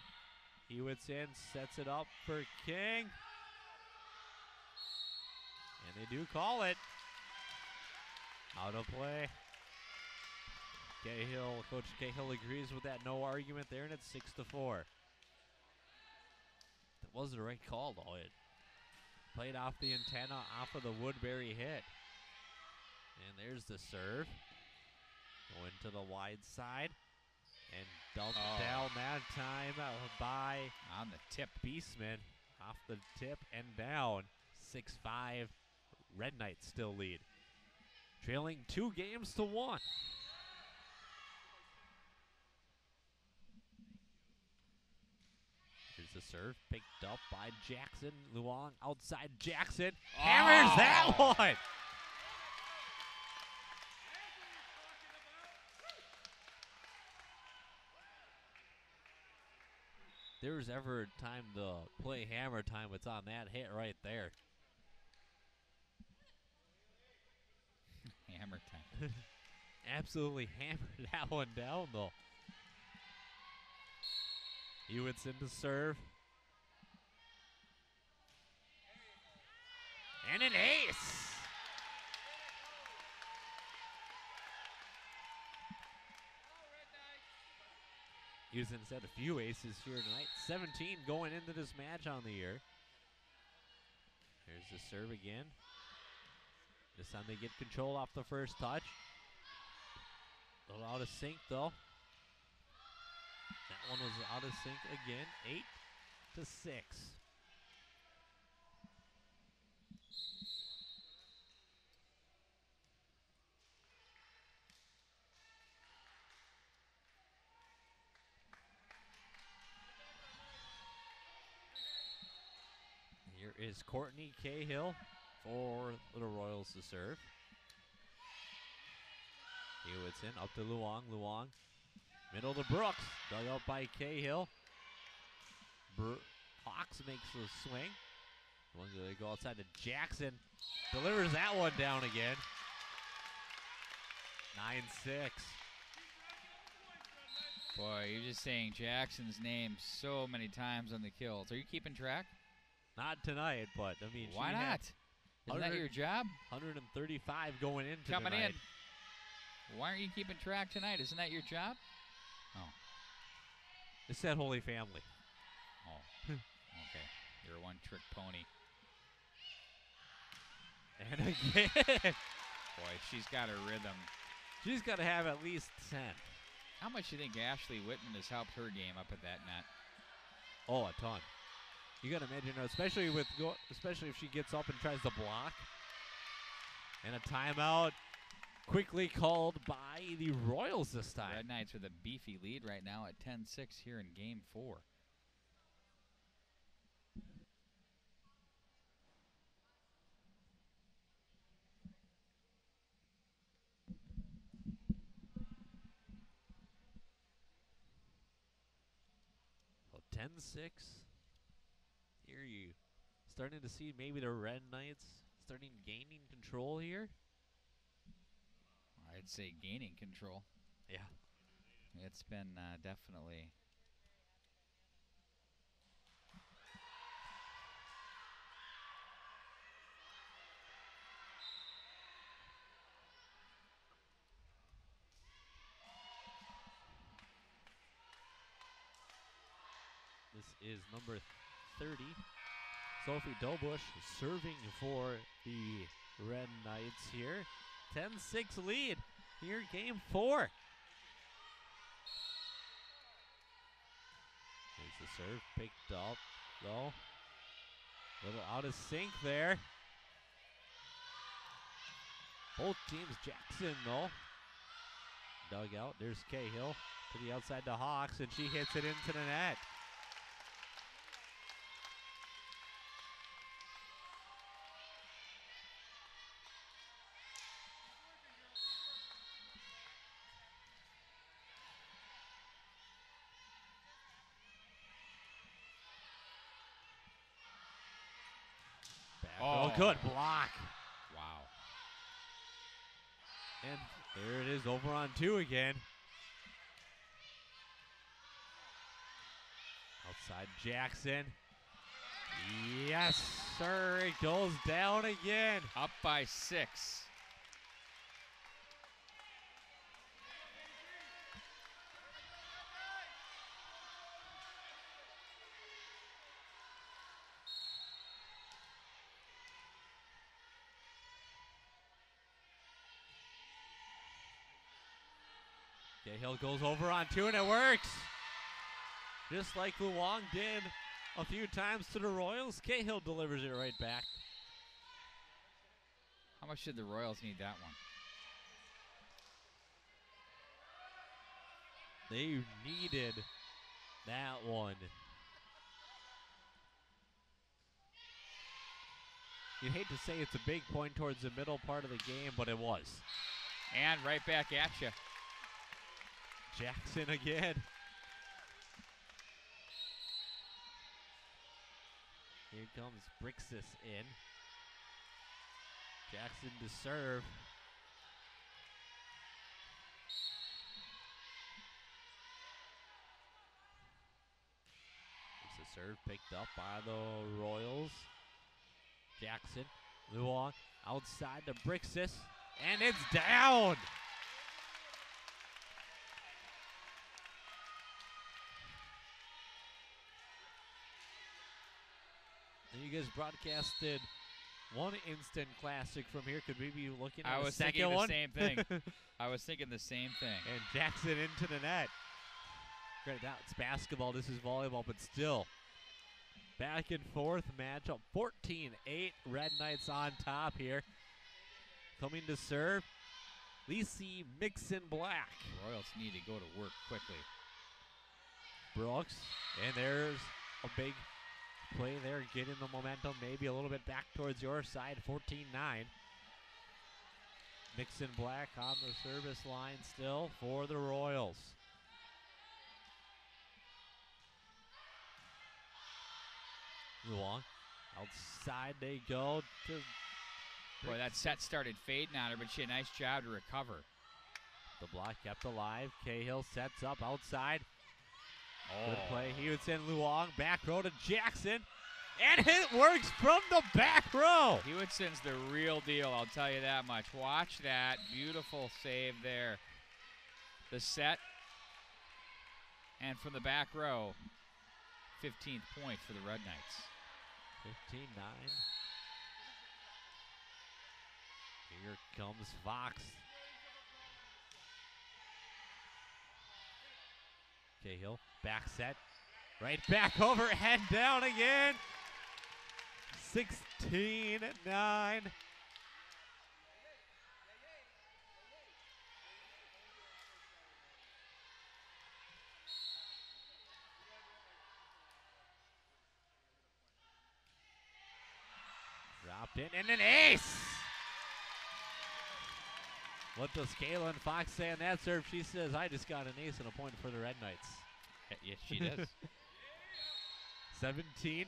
Hewitt's in, sets it up for King. And they do call it. Out of play. Cahill, Coach Cahill agrees with that, no argument there, and it's 6-4. That was the right call, though. It played off the antenna, off of the Woodbury hit. And there's the serve. Going to the wide side. And dumped down that time by on the tip. Beastman. Off the tip and down. 6-5. Red Knights still lead. Trailing 2-1. Here's the serve, picked up by Jackson. Luong outside Jackson. Hammers that one! If there's ever a time to play hammer time, it's on that hit right there. Hammer time. Absolutely hammered that one down, though. Hewitt's in to serve. And an ace! Houston's had a few aces here tonight. 17 going into this match on the year. Here's the serve again. This time they get control off the first touch. A little out of sync, though. That one was out of sync again. 8-6. Here is Courtney Cahill for Little Royals to serve. Hewitt's in, up to Luong. Luong, middle to Brooks. Dug out by Cahill. Hawks makes a swing. They go outside to Jackson. Delivers that one down again. 9-6. Boy, you're just saying Jackson's name so many times on the kills. Are you keeping track? Not tonight, but I mean, why not? Isn't that your job? 135 going into coming tonight. in. Why aren't you keeping track tonight? Isn't that your job? Oh. It's that Holy Family. Oh. Okay. You're a one-trick pony. And again. Boy, she's got a rhythm. She's got to have at least 10. How much do you think Ashley Whitman has helped her game up at that net? Oh, a ton. You got to imagine, especially if she gets up and tries to block. And a timeout quickly called by the Royals this time. Red Knights with a beefy lead right now at 10-6 here in Game 4. So 10-6. Here you starting to see maybe the Red Knights gaining control here. I'd say gaining control. Yeah. It's been definitely. This is number 30. Sophie Dobush serving for the Red Knights here. 10-6 lead here, Game 4. There's the serve, picked up, though. Little out of sync there. Both teams, Jackson, though. Dug out, there's Cahill to the outside to Hawks, and she hits it into the net. Oh, good block. Wow. And there it is, over on 2 again. Outside Jackson. Yes, sir. It goes down again. Up by 6. Cahill goes over on 2 and it works. Just like Luong did a few times to the Royals, Cahill delivers it right back. How much did the Royals need that one? They needed that one. You'd hate to say it's a big point towards the middle part of the game, but it was. And right back at you. Jackson again. Here comes Brixis in. Jackson to serve. It's a serve picked up by the Royals. Jackson, Luong, outside to Brixis, and it's down! And you guys broadcasted one instant classic from here. Could we be looking at a second one? I was thinking the same thing. I was thinking the same thing. And Jackson into the net. Granted, now it's basketball. This is volleyball, but still. Back and forth matchup. 14-8. Red Knights on top here. Coming to serve. Lacey Mixon Black. Royals need to go to work quickly. Brooks. And there's a big play there. Getting the momentum maybe a little bit back towards your side. 14-9. Mixon Black on the service line still for the Royals. Luong. Outside they go to. Boy, that set started fading on her, but she had a nice job to recover. The block kept alive. Cahill sets up outside. Oh. Good play. He would send Luong back row to Jackson. And it works from the back row. Hewittsen's the real deal, I'll tell you that much. Watch that. Beautiful save there. The set. And from the back row, 15th point for the Red Knights. 15-9. Here comes Fox. Cahill, back set. Right back over, head down again. 16-9. Dropped in, and an ace! What does Kaylin Fox say on that serve? She says, I just got an ace and a point for the Red Knights. Yes, she does. 17-9.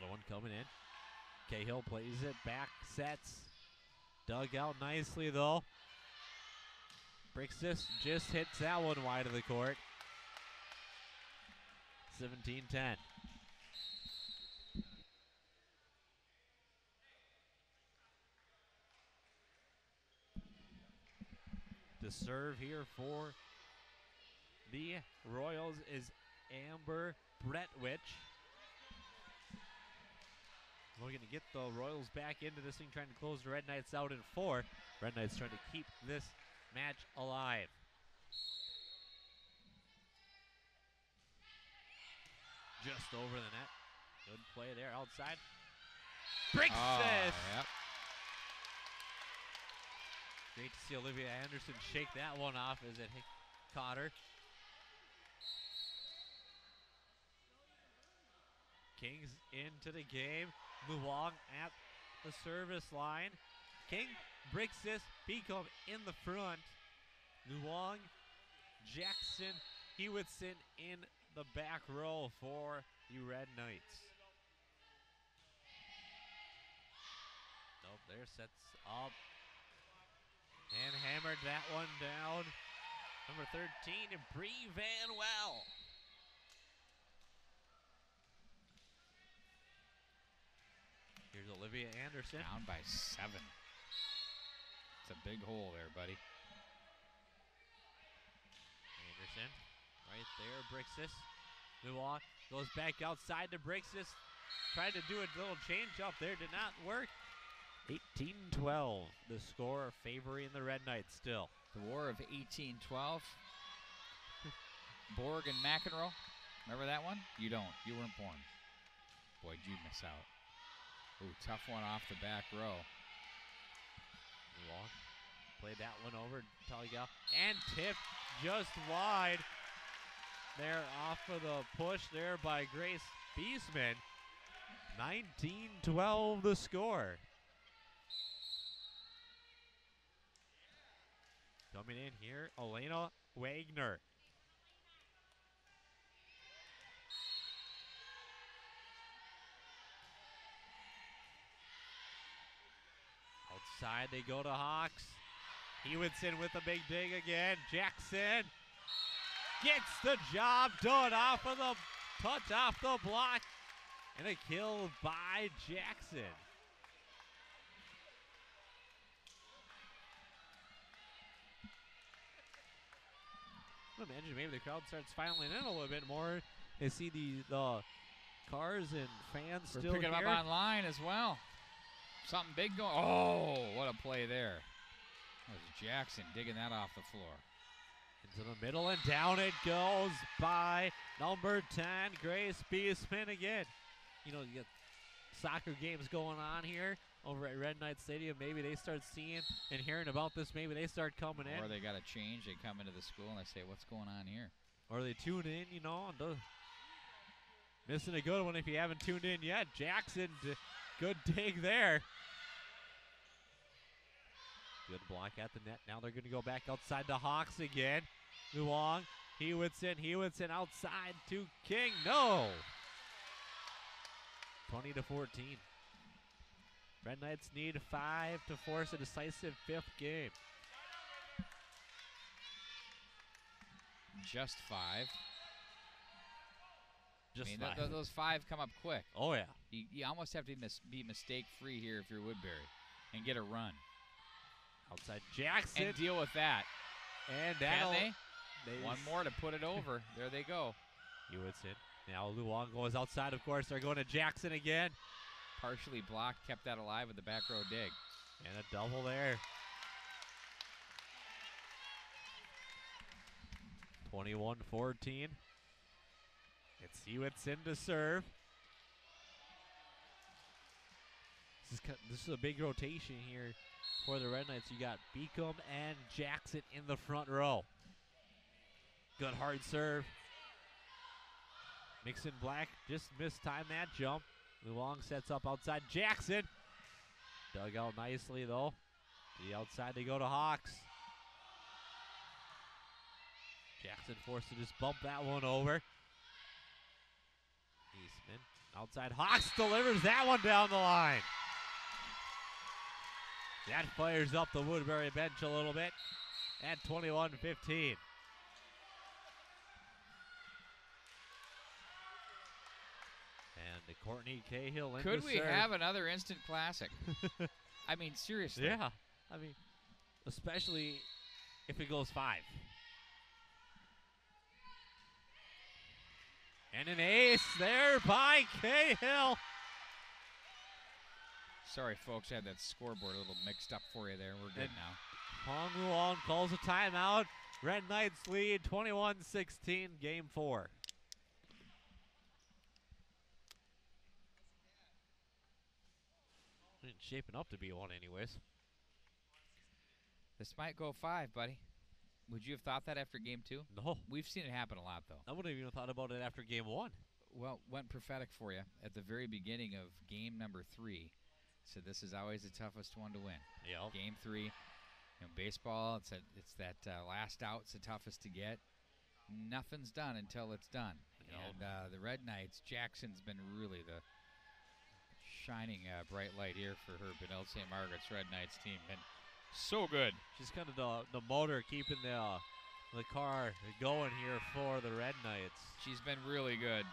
The one coming in. Cahill plays it back, sets. Dug out nicely, though. Brixis just hits that one wide of the court. 17-10. To serve here for the Royals is Amber Bretwich. We're going to get the Royals back into this thing, trying to close the Red Knights out in 4. Red Knights trying to keep this match alive. Just over the net. Good play there outside. Brixis! Yep. Great to see Olivia Anderson shake that one off as it caught her. Kings into the game. Luong at the service line. King, Brixis, Beacom in the front. Luong, Jackson, Hewitson in the back row for the Red Knights. Nope, there sets up and hammered that one down. Number 13, Bree Van Well. Here's Olivia Anderson. Down by 7. It's a big hole there, buddy. Anderson right there, Brixis. Luong goes back outside to Brixis. Tried to do a little change up there, did not work. 18-12, the score favoring the Red Knights still. The War of 1812. Borg and McEnroe. Remember that one? You don't. You weren't born. Boy, did you miss out. Ooh, tough one off the back row. Luong played that one over. Tullygal and tipped just wide. There off of the push there by Grace Beesman. 19-12 the score. Coming in here, Elena Wagner. Outside they go to Hawks. Hewitson with a big dig again. Jackson gets the job done off of the touch off the block. And a kill by Jackson. I imagine maybe the crowd starts filing in a little bit more. They see the cars and fans We're still picking here. them up online as well. Something big going. Oh, what a play there. That was Jackson digging that off the floor. Into the middle and down it goes by number 10, Grace Beesman again. You know, you got soccer games going on here over at Red Knight Stadium. Maybe they start seeing and hearing about this. Maybe they start coming in. Or they got to change. They come into the school and they say, what's going on here? Or they tune in, you know. And missing a good one if you haven't tuned in yet. Jackson, good dig there. Good block at the net. Now they're going to go back outside to Hawks again. Luong, Hewitson outside to King. No. 20-14. Red Knights need 5 to force a decisive 5th game. Just 5. Just I mean, 5. those 5 come up quick. Oh, yeah. You almost have to be mistake-free here if you're Woodbury and get a run. Outside Jackson. And deal with that. And Can they? They One more to put it over. There they go. Hewitson. Now Luong goes outside, of course. They're going to Jackson again. Partially blocked, kept that alive with the back row dig. And a double there. 21-14. It's Hewitson to serve. This is a big rotation here for the Red Knights. You got Beacom and Jackson in the front row. Good hard serve. Mixon Black just missed time that jump. Luong sets up outside. Jackson dug out nicely though. To the outside they go to Hawks. Jackson forced to just bump that one over. Eastman outside. Hawks delivers that one down the line. That fires up the Woodbury bench a little bit at 21-15. And the Courtney Cahill in Could to we serve. have another instant classic? I mean, seriously. Yeah. I mean, especially if it goes 5. And an ace there by Cahill. Sorry, folks, I had that scoreboard a little mixed up for you there. We're good And now. Hong Luong calls a timeout. Red Knights lead 21-16, game 4. It's shaping up to be one anyways. This might go 5, buddy. Would you have thought that after game 2? No. We've seen it happen a lot, though. I wouldn't have even thought about it after game 1. Well, went prophetic for you at the very beginning of game number 3. So this is always the toughest one to win. Yeah. Game 3, baseball. It's that last out's the toughest to get. nothing's done until it's done. You know. And the Red Knights, Jackson's been really the shining bright light here for her Benilde-St.Margaret's Red Knights team. Been so good. She's kind of the motor keeping the car going here for the Red Knights. She's been really good.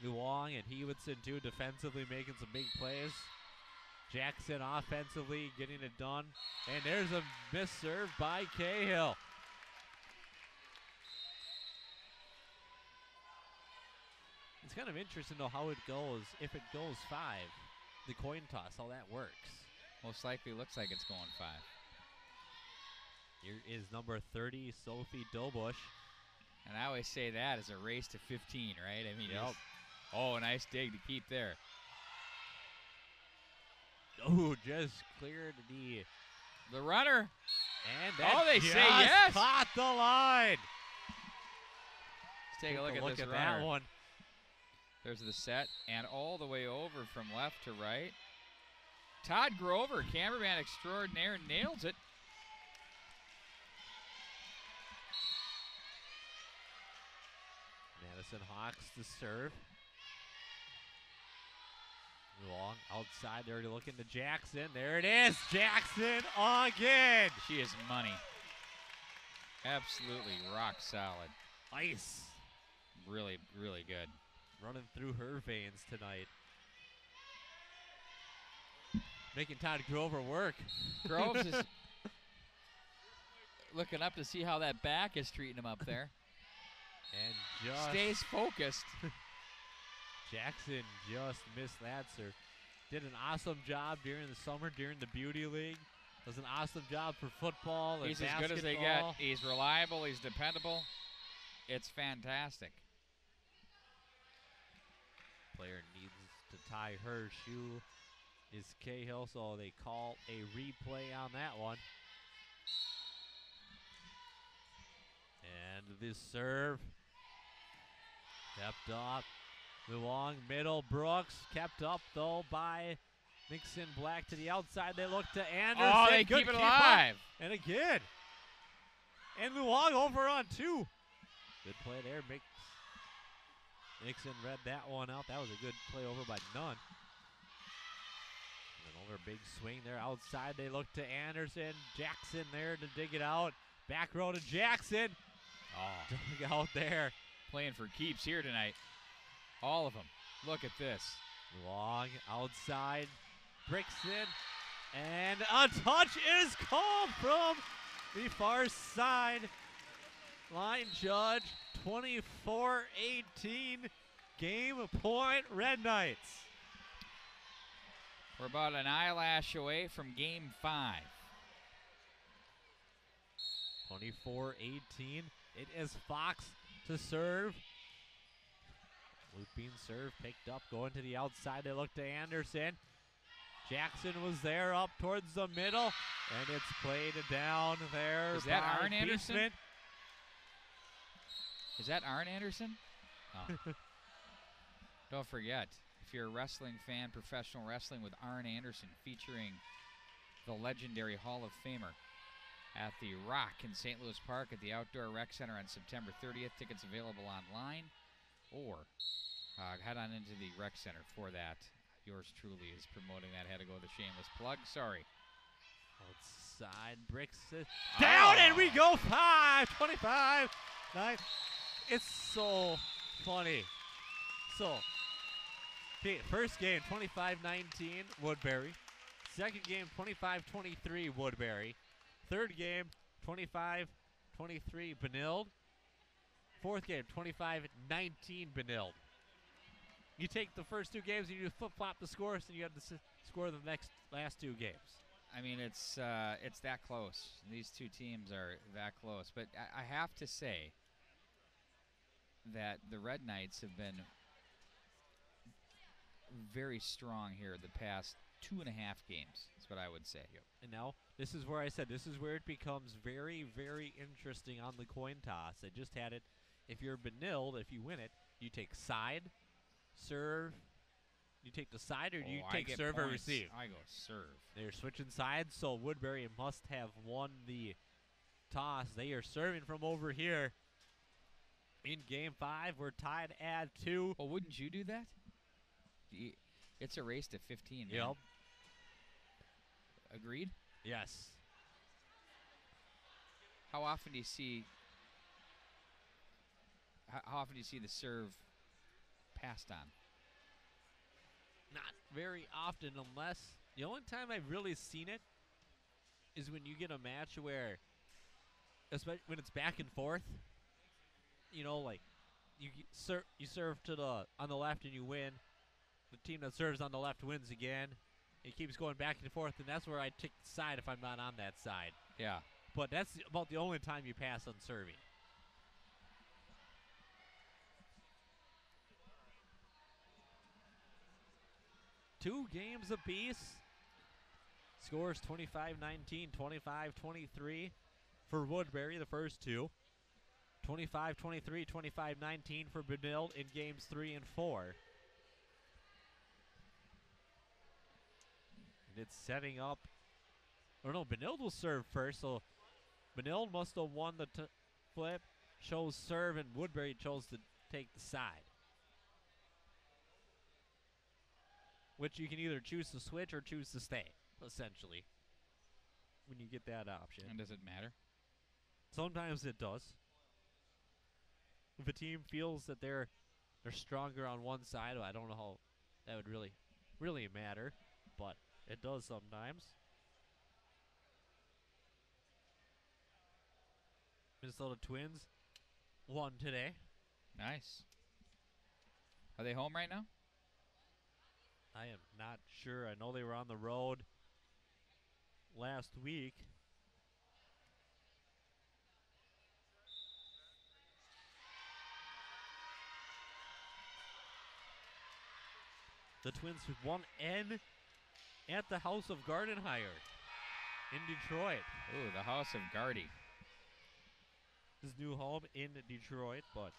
Luong and Hewitson, too, defensively making some big plays. Jackson offensively getting it done. And there's a missed serve by Cahill. It's kind of interesting, though, how it goes. If it goes 5, the coin toss, how that works. Most likely looks like it's going 5. Here is number 30, Sophie Dobush. And I always say that as a race to 15, right? I mean, Yep. Oh, nice dig to keep there. Oh, just cleared The runner. and that Oh, they just say yes. caught the line. Let's take a look at this at runner. that one. There's the set, and all the way over from left to right. Todd Grover, cameraman extraordinaire, nails it. Madison Hawks to serve. Long outside there, looking to Jackson. There it is, Jackson again. She is money. Absolutely rock solid. Ice Really, really good. running through her veins tonight. Making Todd Grover work. Groves is looking up to see how that back is treating him up there. And just Stays focused. Jackson just missed that, sir. Did an awesome job during the summer, during the Beauty League. Does an awesome job for football and He's as basketball. good as they get. He's reliable. He's dependable. It's fantastic. Player needs to tie her shoe is Cahill, so they call a replay on that one. And this serve kept up. The long middle, Brooks kept up though by Nixon Black to the outside. They look to Anderson. Oh, they Good keep it keep alive. up. And again. And Luong over on 2. Good play there. Nixon read that one out. That was a good play over by Nunn. And over a big swing there outside. They look to Anderson. Jackson there to dig it out. Back row to Jackson. Oh, Dug out there. playing for keeps here tonight. All of them. Look at this. Long outside. Bricks in. And a touch is called from the far side. Line judge. 24-18. Game point Red Knights. We're about an eyelash away from game 5. 24-18. It is Fox to serve. Looping serve picked up, going to the outside. They look to Anderson. Jackson was there up towards the middle, and it's played down there. Is that by Arn Anderson? Beesman. Is that Arn Anderson? Oh. Don't forget, if you're a wrestling fan, professional wrestling with Arn Anderson featuring the legendary Hall of Famer at the Rock in St. Louis Park at the Outdoor Rec Center on September 30th. Tickets available online, or head on into the Rec Center for that. Yours truly is promoting that. Had to go with a shameless plug. Sorry. Outside, Bricks it down, and we go 25, 9. It's so funny. So, okay, first game, 25-19, Woodbury. Second game, 25-23, Woodbury. Third game, 25-23, Benilde. Fourth game, 25-19, Benilde. You take the first 2 games and you flip-flop the scores, and you have to score the last 2 games. I mean, it's that close. These 2 teams are that close. But I have to say that the Red Knights have been very strong here the past 2.5 games. That's what I would say. Yep. And now, this is where I said, this is where it becomes very, very interesting on the coin toss. I just had it. If you're Benilde, if you win it, you take side, serve. You take the side, or do you take serve or receive? I go serve. They're switching sides, so Woodbury must have won the toss. They are serving from over here. In game 5, we're tied at 2. Well, wouldn't you do that? It's a race to 15, man. Yep. Agreed? Yes. How often do you see the serve passed on? Not very often, unless the only time I've really seen it is when you get a match where, especially when it's back and forth, like you serve on the left and you win. The team that serves on the left wins again. It keeps going back and forth, and that's where I take the side if I'm not on that side. Yeah. But that's about the only time you pass on serving. Two games apiece. Scores 25-19, 25-23 for Woodbury, the first two. 25-23, 25-19 for Benilde in games 3 and 4. And it's setting up. Benilde will serve first, so Benilde must have won the flip, chose serve, and Woodbury chose to take the side. Which you can either choose to switch or choose to stay, essentially, when you get that option. And does it matter? Sometimes it does. If a team feels that they're stronger on one side, I don't know how that would really matter, but it does sometimes. Minnesota Twins won today. Nice. Are they home right now? I am not sure. I know they were on the road last week. The Twins won N at the House of Gardenhire in Detroit. Ooh, the House of Gardy. His new home in Detroit, but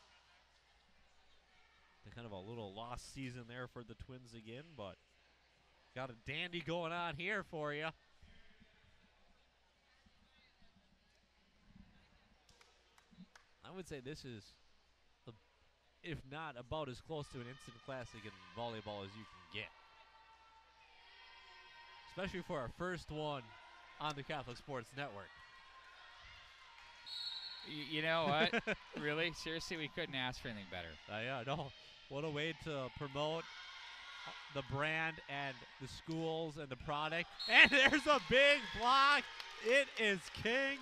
kind of a little lost season there for the Twins again, but got a dandy going on here for you. I would say this is, if not about as close to an instant classic in volleyball as you can get. Especially for our first one on the Catholic Sports Network. You know what? Really? Seriously, we couldn't ask for anything better. Yeah, no. What a way to promote the brand and the schools and the product. And there's a big block. It is King.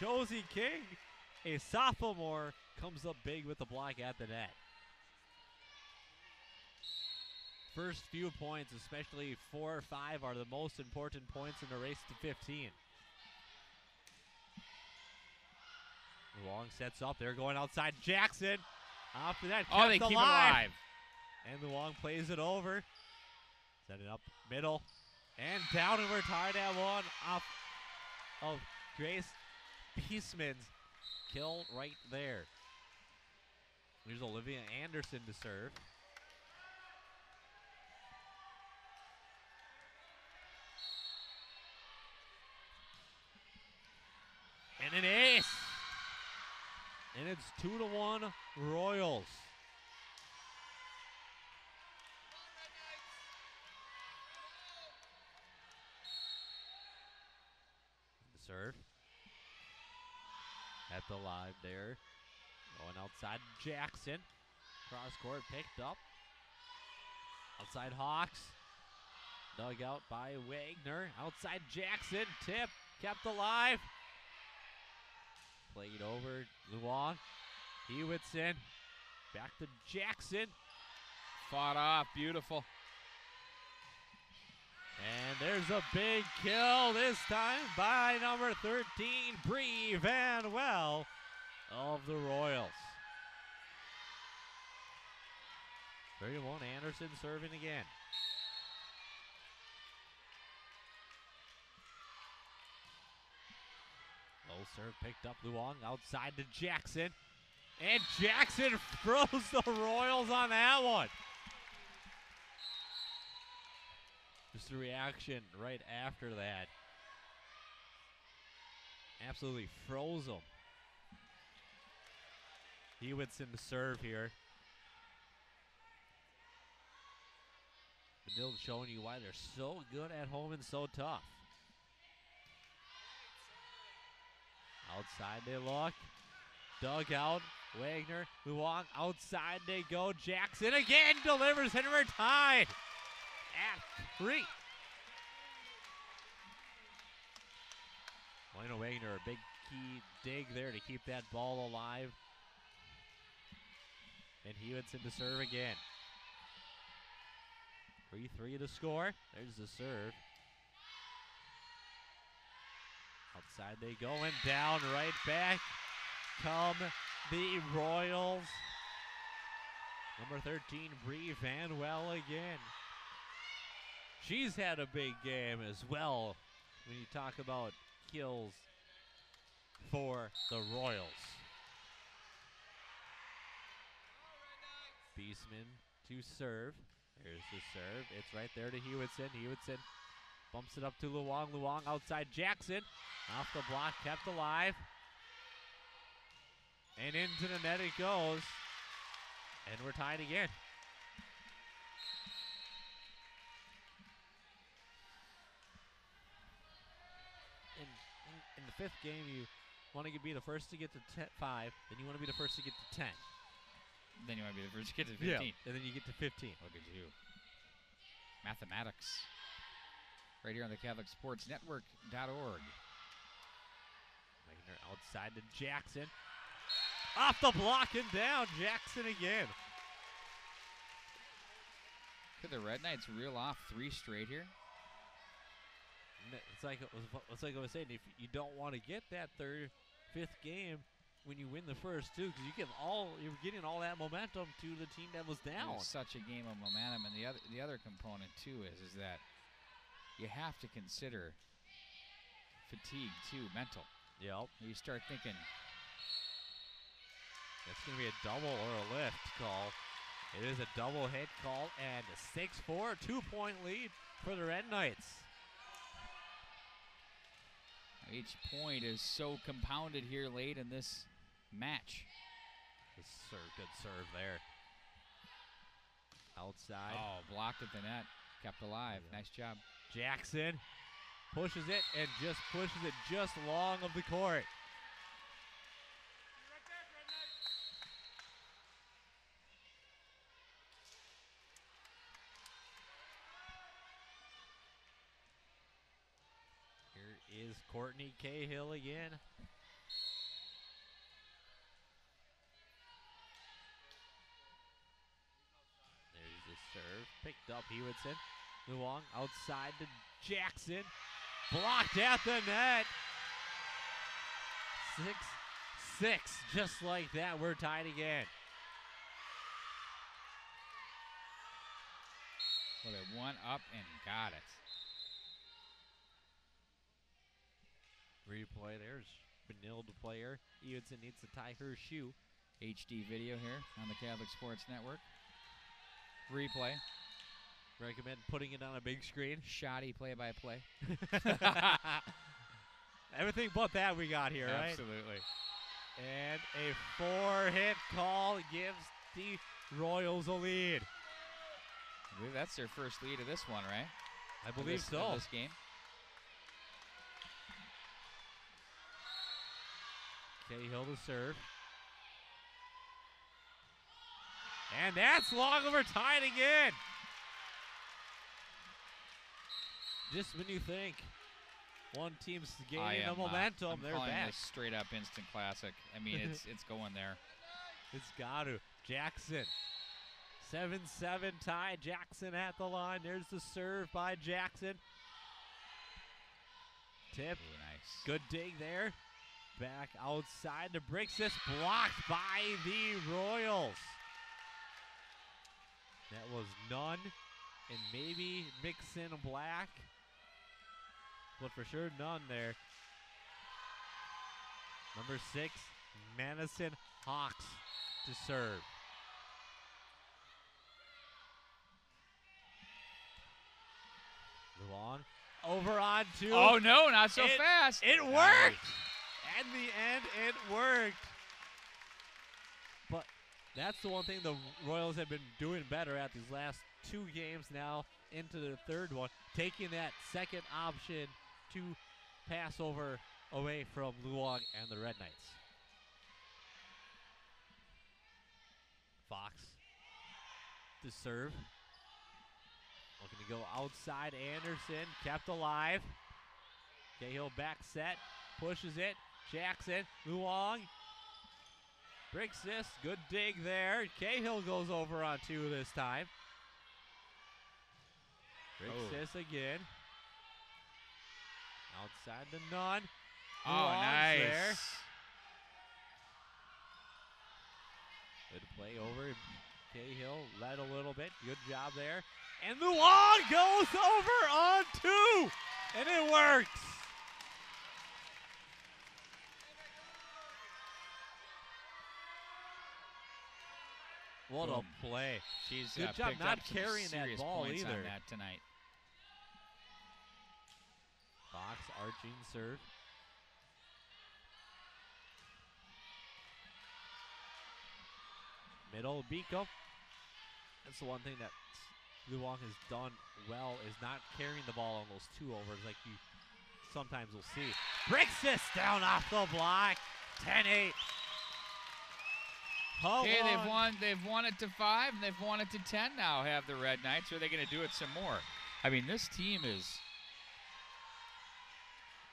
Josie King, a sophomore, comes up big with the block at the net. First few points, especially 4 or 5, are the most important points in the race to 15. Long sets up. They're going outside. Jackson. Off to that. Oh, they keep it alive. And the Wong plays it over. Set it up middle. And down, and we're tied at 1 off of Grace Peaceman's kill right there. Here's Olivia Anderson to serve. And an ace. And it's 2-1 Royals. The serve. At the live there. Going outside Jackson. Cross court picked up. Outside Hawks. Dug out by Wagner. Outside Jackson. Tip. Kept alive. Played over Luong. Hewitson. Back to Jackson. Fought off. Beautiful. And there's a big kill this time by number 13, Bree Van Well of the Royals. 31 Anderson serving again. Low serve picked up Luong outside to Jackson. And Jackson throws the Royals on that one. Just a reaction right after that. Absolutely froze them. Hewitson to serve here. Benilde showing you why they're so good at home and so tough. Outside they look. Dug out. Wagner, Luong, outside they go. Jackson again delivers, and we're tied at 3. Lena Wagner, a big key dig there to keep that ball alive. And Hewitson to serve again. 3-3 to score. There's the serve. Outside they go, and down right back come the Royals. Number 13, Bree Vanwell again. She's had a big game as well when you talk about kills for the Royals. Beesman to serve. There's the serve. It's right there to Hewitson. Hewitson bumps it up to Luong. Luong outside Jackson. Off the block, kept alive. And into the net it goes. And we're tied again. In the 5th game, you want to be the first to get to 5, then you want to be the first to get to 10. Then you want to be the first to get to 15. Yeah, and then you get to 15. Look at you. Mathematics. Right here on the CatholicSportsNetwork.org. Wagner outside to Jackson. Off the block and down. Jackson again. Could the Red Knights reel off 3 straight here? It's like I was saying, if you don't want to get that 5th game when you win the first 2, because you're getting all that momentum to the team that was down. It's such a game of momentum, and the other component too is that you have to consider fatigue too, mental. Yep. You start thinking it's going to be a double or a lift call. It is a double hit call, and a 6-4 2-point lead for the Red Knights. Each point is so compounded here late in this match. Good serve there. Outside. Oh, blocked at the net. Kept alive. Yeah. Nice job. Jackson pushes it and just pushes it just long of the court. Here is Courtney Cahill again. There's the serve. Picked up Hewitson. Luong outside to Jackson. Blocked at the net. 6-6. Just like that, we're tied again. Well, they won up and got it. Replay, there's Benilde player. Hewitson needs to tie her shoe. HD video here on the Catholic Sports Network. Replay. Recommend putting it on a big screen. Shoddy play-by-play. Everything but that we got here, right? Absolutely. And a 4-hit call gives the Royals a lead. I believe that's their first lead of this one, right? I believe so. Of this game. Cahill to serve. And that's long over, tied again. Just when you think one team's gaining the momentum, I'm they're calling back. this straight up instant classic. I mean, it's going there. It's got to. Jackson. 7-7 tie. Jackson at the line. There's the serve by Jackson. Tip. Ooh, nice. Good dig there. Back outside to Brixis. Blocked by the Royals. That was Nunn and maybe Mixon Black. But for sure Nunn there. Number 6, Madison Hawks to serve. Luong over on 2. Oh, no, not so fast. It worked. Nice. in the end, it worked. But that's the one thing the Royals have been doing better at these last 2 games now into the third one, taking that second option to pass over away from Luong and the Red Knights. Fox to serve. Looking to go outside. Anderson kept alive. Cahill back set. Pushes it. Jackson. Luong. Breaks this. Good dig there. Cahill goes over on 2 this time. Breaks this again. Outside the Nunn. Oh, Luong's nice. there. Good play over. Cahill led a little bit. Good job there. And Luong goes over on 2. And it works. What Boom. a play. She's Good job picked not up some carrying that serious ball points either. on that tonight. Fox arching serve. Middle, Beacom. That's the one thing that Luong has done well is not carrying the ball on those 2 overs like you sometimes will see. Breaks this down off the block. 10-8. Okay, they've won it to 5, and they've won it to 10 now, have the Red Knights. Or are they going to do it some more? I mean, this team is...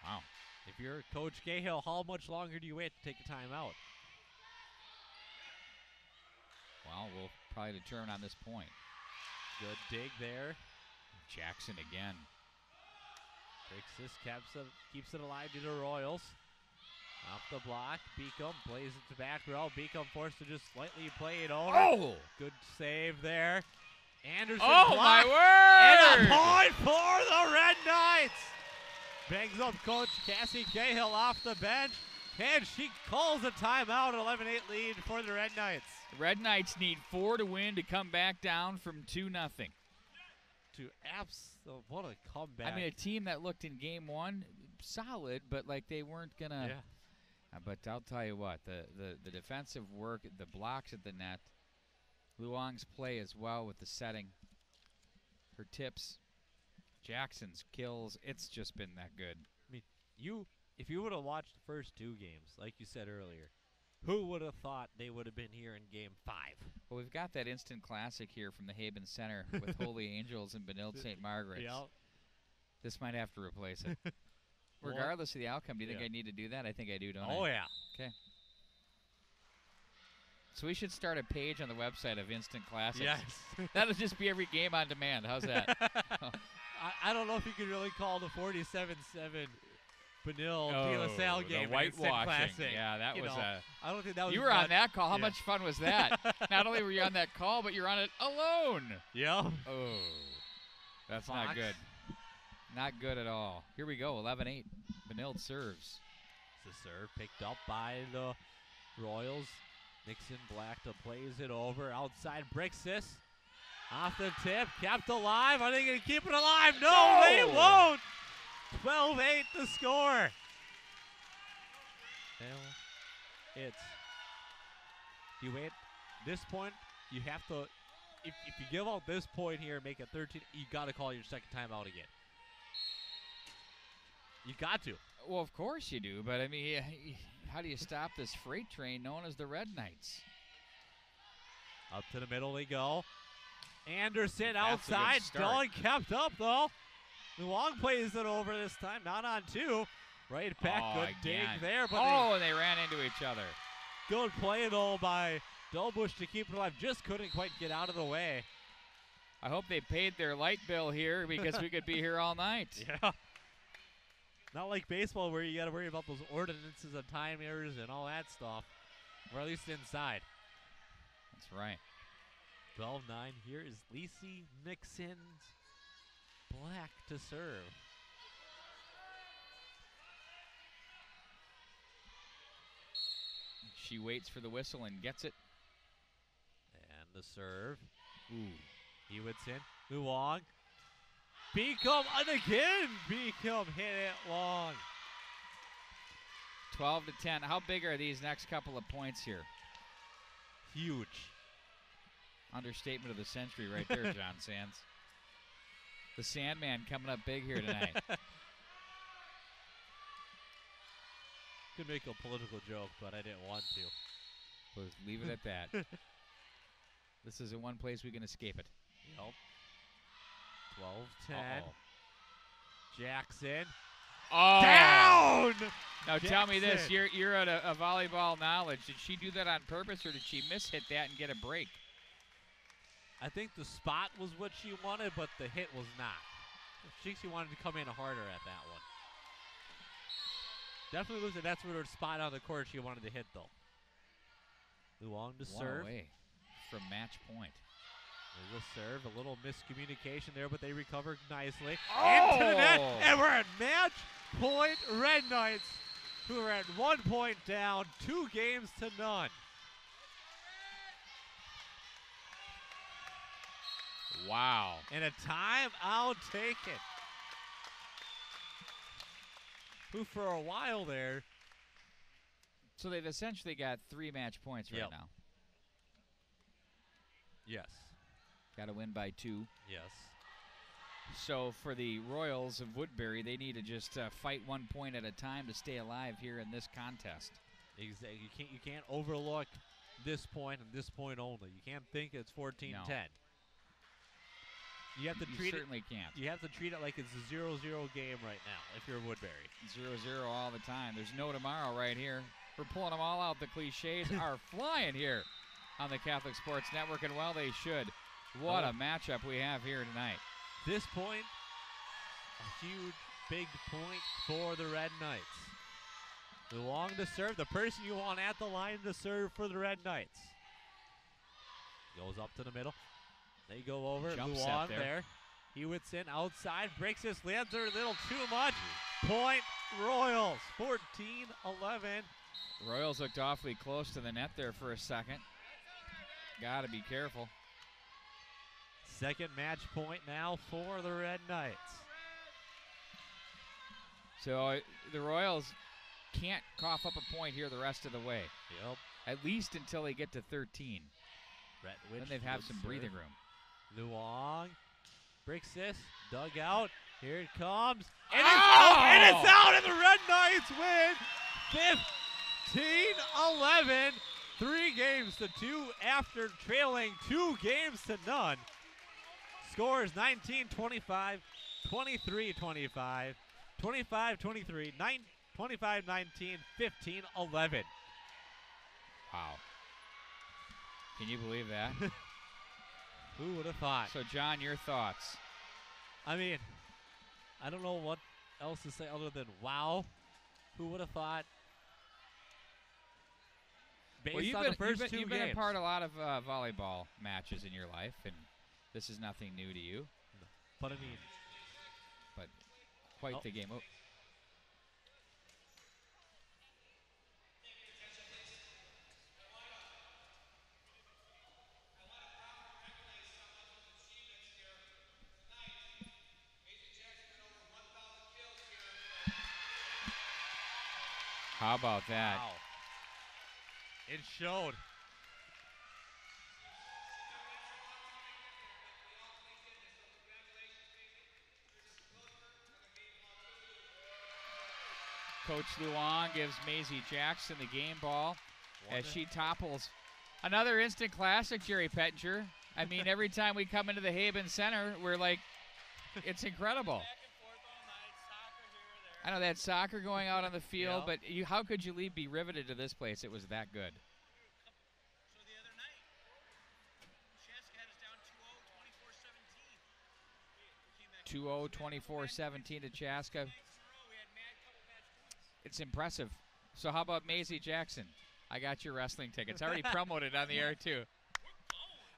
Wow. If you're Coach Cahill, how much longer do you wait to take a timeout? Well, we'll probably determine on this point. Good dig there. Jackson again. Breaks this, keeps it alive to the Royals. Off the block, Beacom plays it to back row. Beacom forced to just slightly play it over. Oh! Good save there. Anderson Oh, my blocked. word! And a point for the Red Knights. Bangs up Coach Cassie Cahill off the bench. And she calls a timeout. 11-8 lead for the Red Knights. The Red Knights need 4 to win to come back down from 2-0. What a comeback. I mean, a team that looked in game 1 solid, but like they weren't going to. Yeah. But I'll tell you what, the defensive work, the blocks at the net, Luong's play as well with the setting, her tips, Jackson's kills, it's just been that good. I mean, if you would have watched the first 2 games, like you said earlier, who would have thought they would have been here in game 5? Well, we've got that instant classic here from the Haben Center with Holy Angels and Benilde-St.Margaret. Yeah. This might have to replace it. Regardless of the outcome, do you think I need to do that? I think I do, don't I? Oh, yeah. Okay. So we should start a page on the website of instant classics. Yes. That'll just be every game on demand. How's that? I don't know if you could really call the 47-7 Benilde De La Salle game the an instant whitewashing. classic. Yeah, that was I don't think that was. You were on that call. How yeah. much fun was that? Not only were you on that call, but you're on it alone. Yeah. Oh, that's Fox. not good. Not good at all. Here we go, 11-8. Benilde serves. The serve picked up by the Royals. Nixon Black to plays it over. Outside breaks this. Off the tip. Kept alive. Are they going to keep it alive? No, they won't. 12-8 to score. Well, you wait. This point, you have to, if you give out this point here and make it 13, you got to call your second timeout again. You got to. Well, of course you do, but I mean, how do you stop this freight train known as the Red Knights? Up to the middle they go. Anderson That's a good outside. start. Dolan kept up though. Luong plays it over this time, not on 2. Right back, good dig there. But and they ran into each other. good play though by Dolbush to keep it alive. Just couldn't quite get out of the way. I hope they paid their light bill here because we could be here all night. Yeah. Not like baseball where you got to worry about those ordinances and time errors and all that stuff. Or at least inside. That's right. 12-9. Here is Lacey Nixon Black to serve. She waits for the whistle and gets it. And the serve. Ooh. Hewitson. Luong. Beacom, and again, Beacom hit it long. 12-10. How big are these next couple of points here? Huge. Understatement of the century right there, John Sands. The Sandman coming up big here tonight. Could make a political joke, but I didn't want to. We'll leave it at that. This is the one place we can escape it. Yep. 12-10. Uh-oh. Jackson. Oh! Down! Now tell me this, Jackson. you're at a volleyball knowledge. Did she do that on purpose, or did she miss-hit that and get a break? I think the spot was what she wanted, but the hit was not. She wanted to come in harder at that one. Definitely losing. That's what her spot on the court she wanted to hit, though. Luong to serve. Away from match point. They will serve. A little miscommunication there, but they recovered nicely. Oh! Into the net, and we're at match point Red Knights, who are at 1 point down, 2 games to none. Wow. And a timeout taken. Who for a while there. So they've essentially got 3 match points right Yep. now. Yes. Got to win by 2. Yes. So for the Royals of Woodbury, they need to just fight 1 point at a time to stay alive here in this contest. Exactly. You can't overlook this point and this point only. You can't think it's 14-10. No. You have to You treat it. certainly can't. You have to treat it like it's a 0-0 game right now if you're Woodbury. 0-0 all the time. There's no tomorrow right here. We're pulling them all out. The cliches are flying here on the Catholic Sports Network, and well, they should. What a matchup we have here tonight. This point, a huge, big point for the Red Knights. Luong to serve, the person you want at the line to serve for the Red Knights. Goes up to the middle. They go over. Jump set Luong there. there. Hewitt's in outside, breaks his lands are a little too much. Point Royals, 14-11. Royals looked awfully close to the net there for a second. Got to be careful. Second match point now for the Red Knights. So the Royals can't cough up a point here the rest of the way. Yep. At least until they get to 13. Then they've had some breathing room. Luong breaks this, dug out. Here it comes. And Oh! it's out, and the Red Knights win 15-11. 3 games to 2 after trailing 2 games to none. Scores 19-25, 23-25, 25-23, 25-19, 15-11. Wow. Can you believe that? Who would have thought? So, John, your thoughts? I mean, I don't know what else to say other than wow. Who would have thought? Based on the first 2 you've games. been a part of a lot of volleyball matches in your life, and this is nothing new to you. But I mean, Quite the game. Oh. How about that? wow. It showed. Coach Luong gives Maisie Jackson the game ball as she topples. Another instant classic, Jerry Pettinger. I mean, every time we come into the Haben Center, we're like, it's incredible. I know that soccer going out on the field, but how could you be riveted to this place? It was that good. So the other night, Chaska had us down 2-0, 24-17. 2-0, 24-17 to Chaska. It's impressive. So how about Maisie Jackson? I got your wrestling tickets. I already promoted on the air too.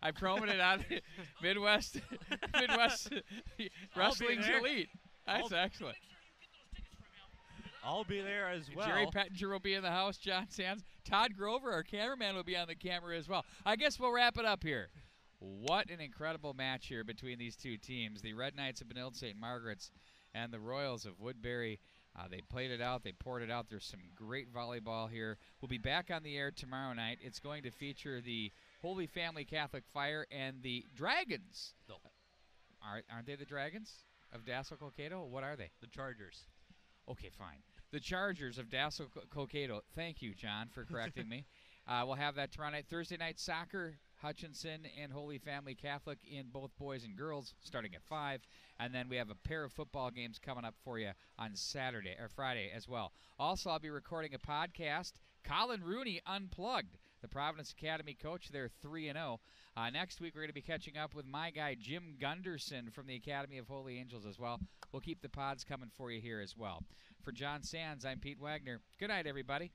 I promoted on the Midwest Wrestling Elite. That's excellent. I'll be there as well. Jerry Pettinger will be in the house. John Sands. Todd Grover, our cameraman, will be on the camera as well. I guess we'll wrap it up here. What an incredible match here between these two teams. The Red Knights of Benilde-St. Margaret's and the Royals of Woodbury. They played it out. They poured it out. There's some great volleyball here. We'll be back on the air tomorrow night. It's going to feature the Holy Family Catholic Fire and the Dragons. No. Aren't they the Dragons of Dassel-Cokato? What are they? The Chargers. Okay, fine. The Chargers of Dassel-Cokato. Thank you, John, for correcting me. We'll have that tomorrow night. Thursday night soccer, Hutchinson and Holy Family Catholic in both boys and girls starting at 5. And then we have a pair of football games coming up for you on Saturday or Friday as well. Also, I'll be recording a podcast, Colin Rooney Unplugged, the Providence Academy coach. They're 3-0. Next week, we're going to be catching up with my guy, Jim Gunderson from the Academy of Holy Angels as well. We'll keep the pods coming for you here as well. For John Sands, I'm Pete Wagner. Good night, everybody.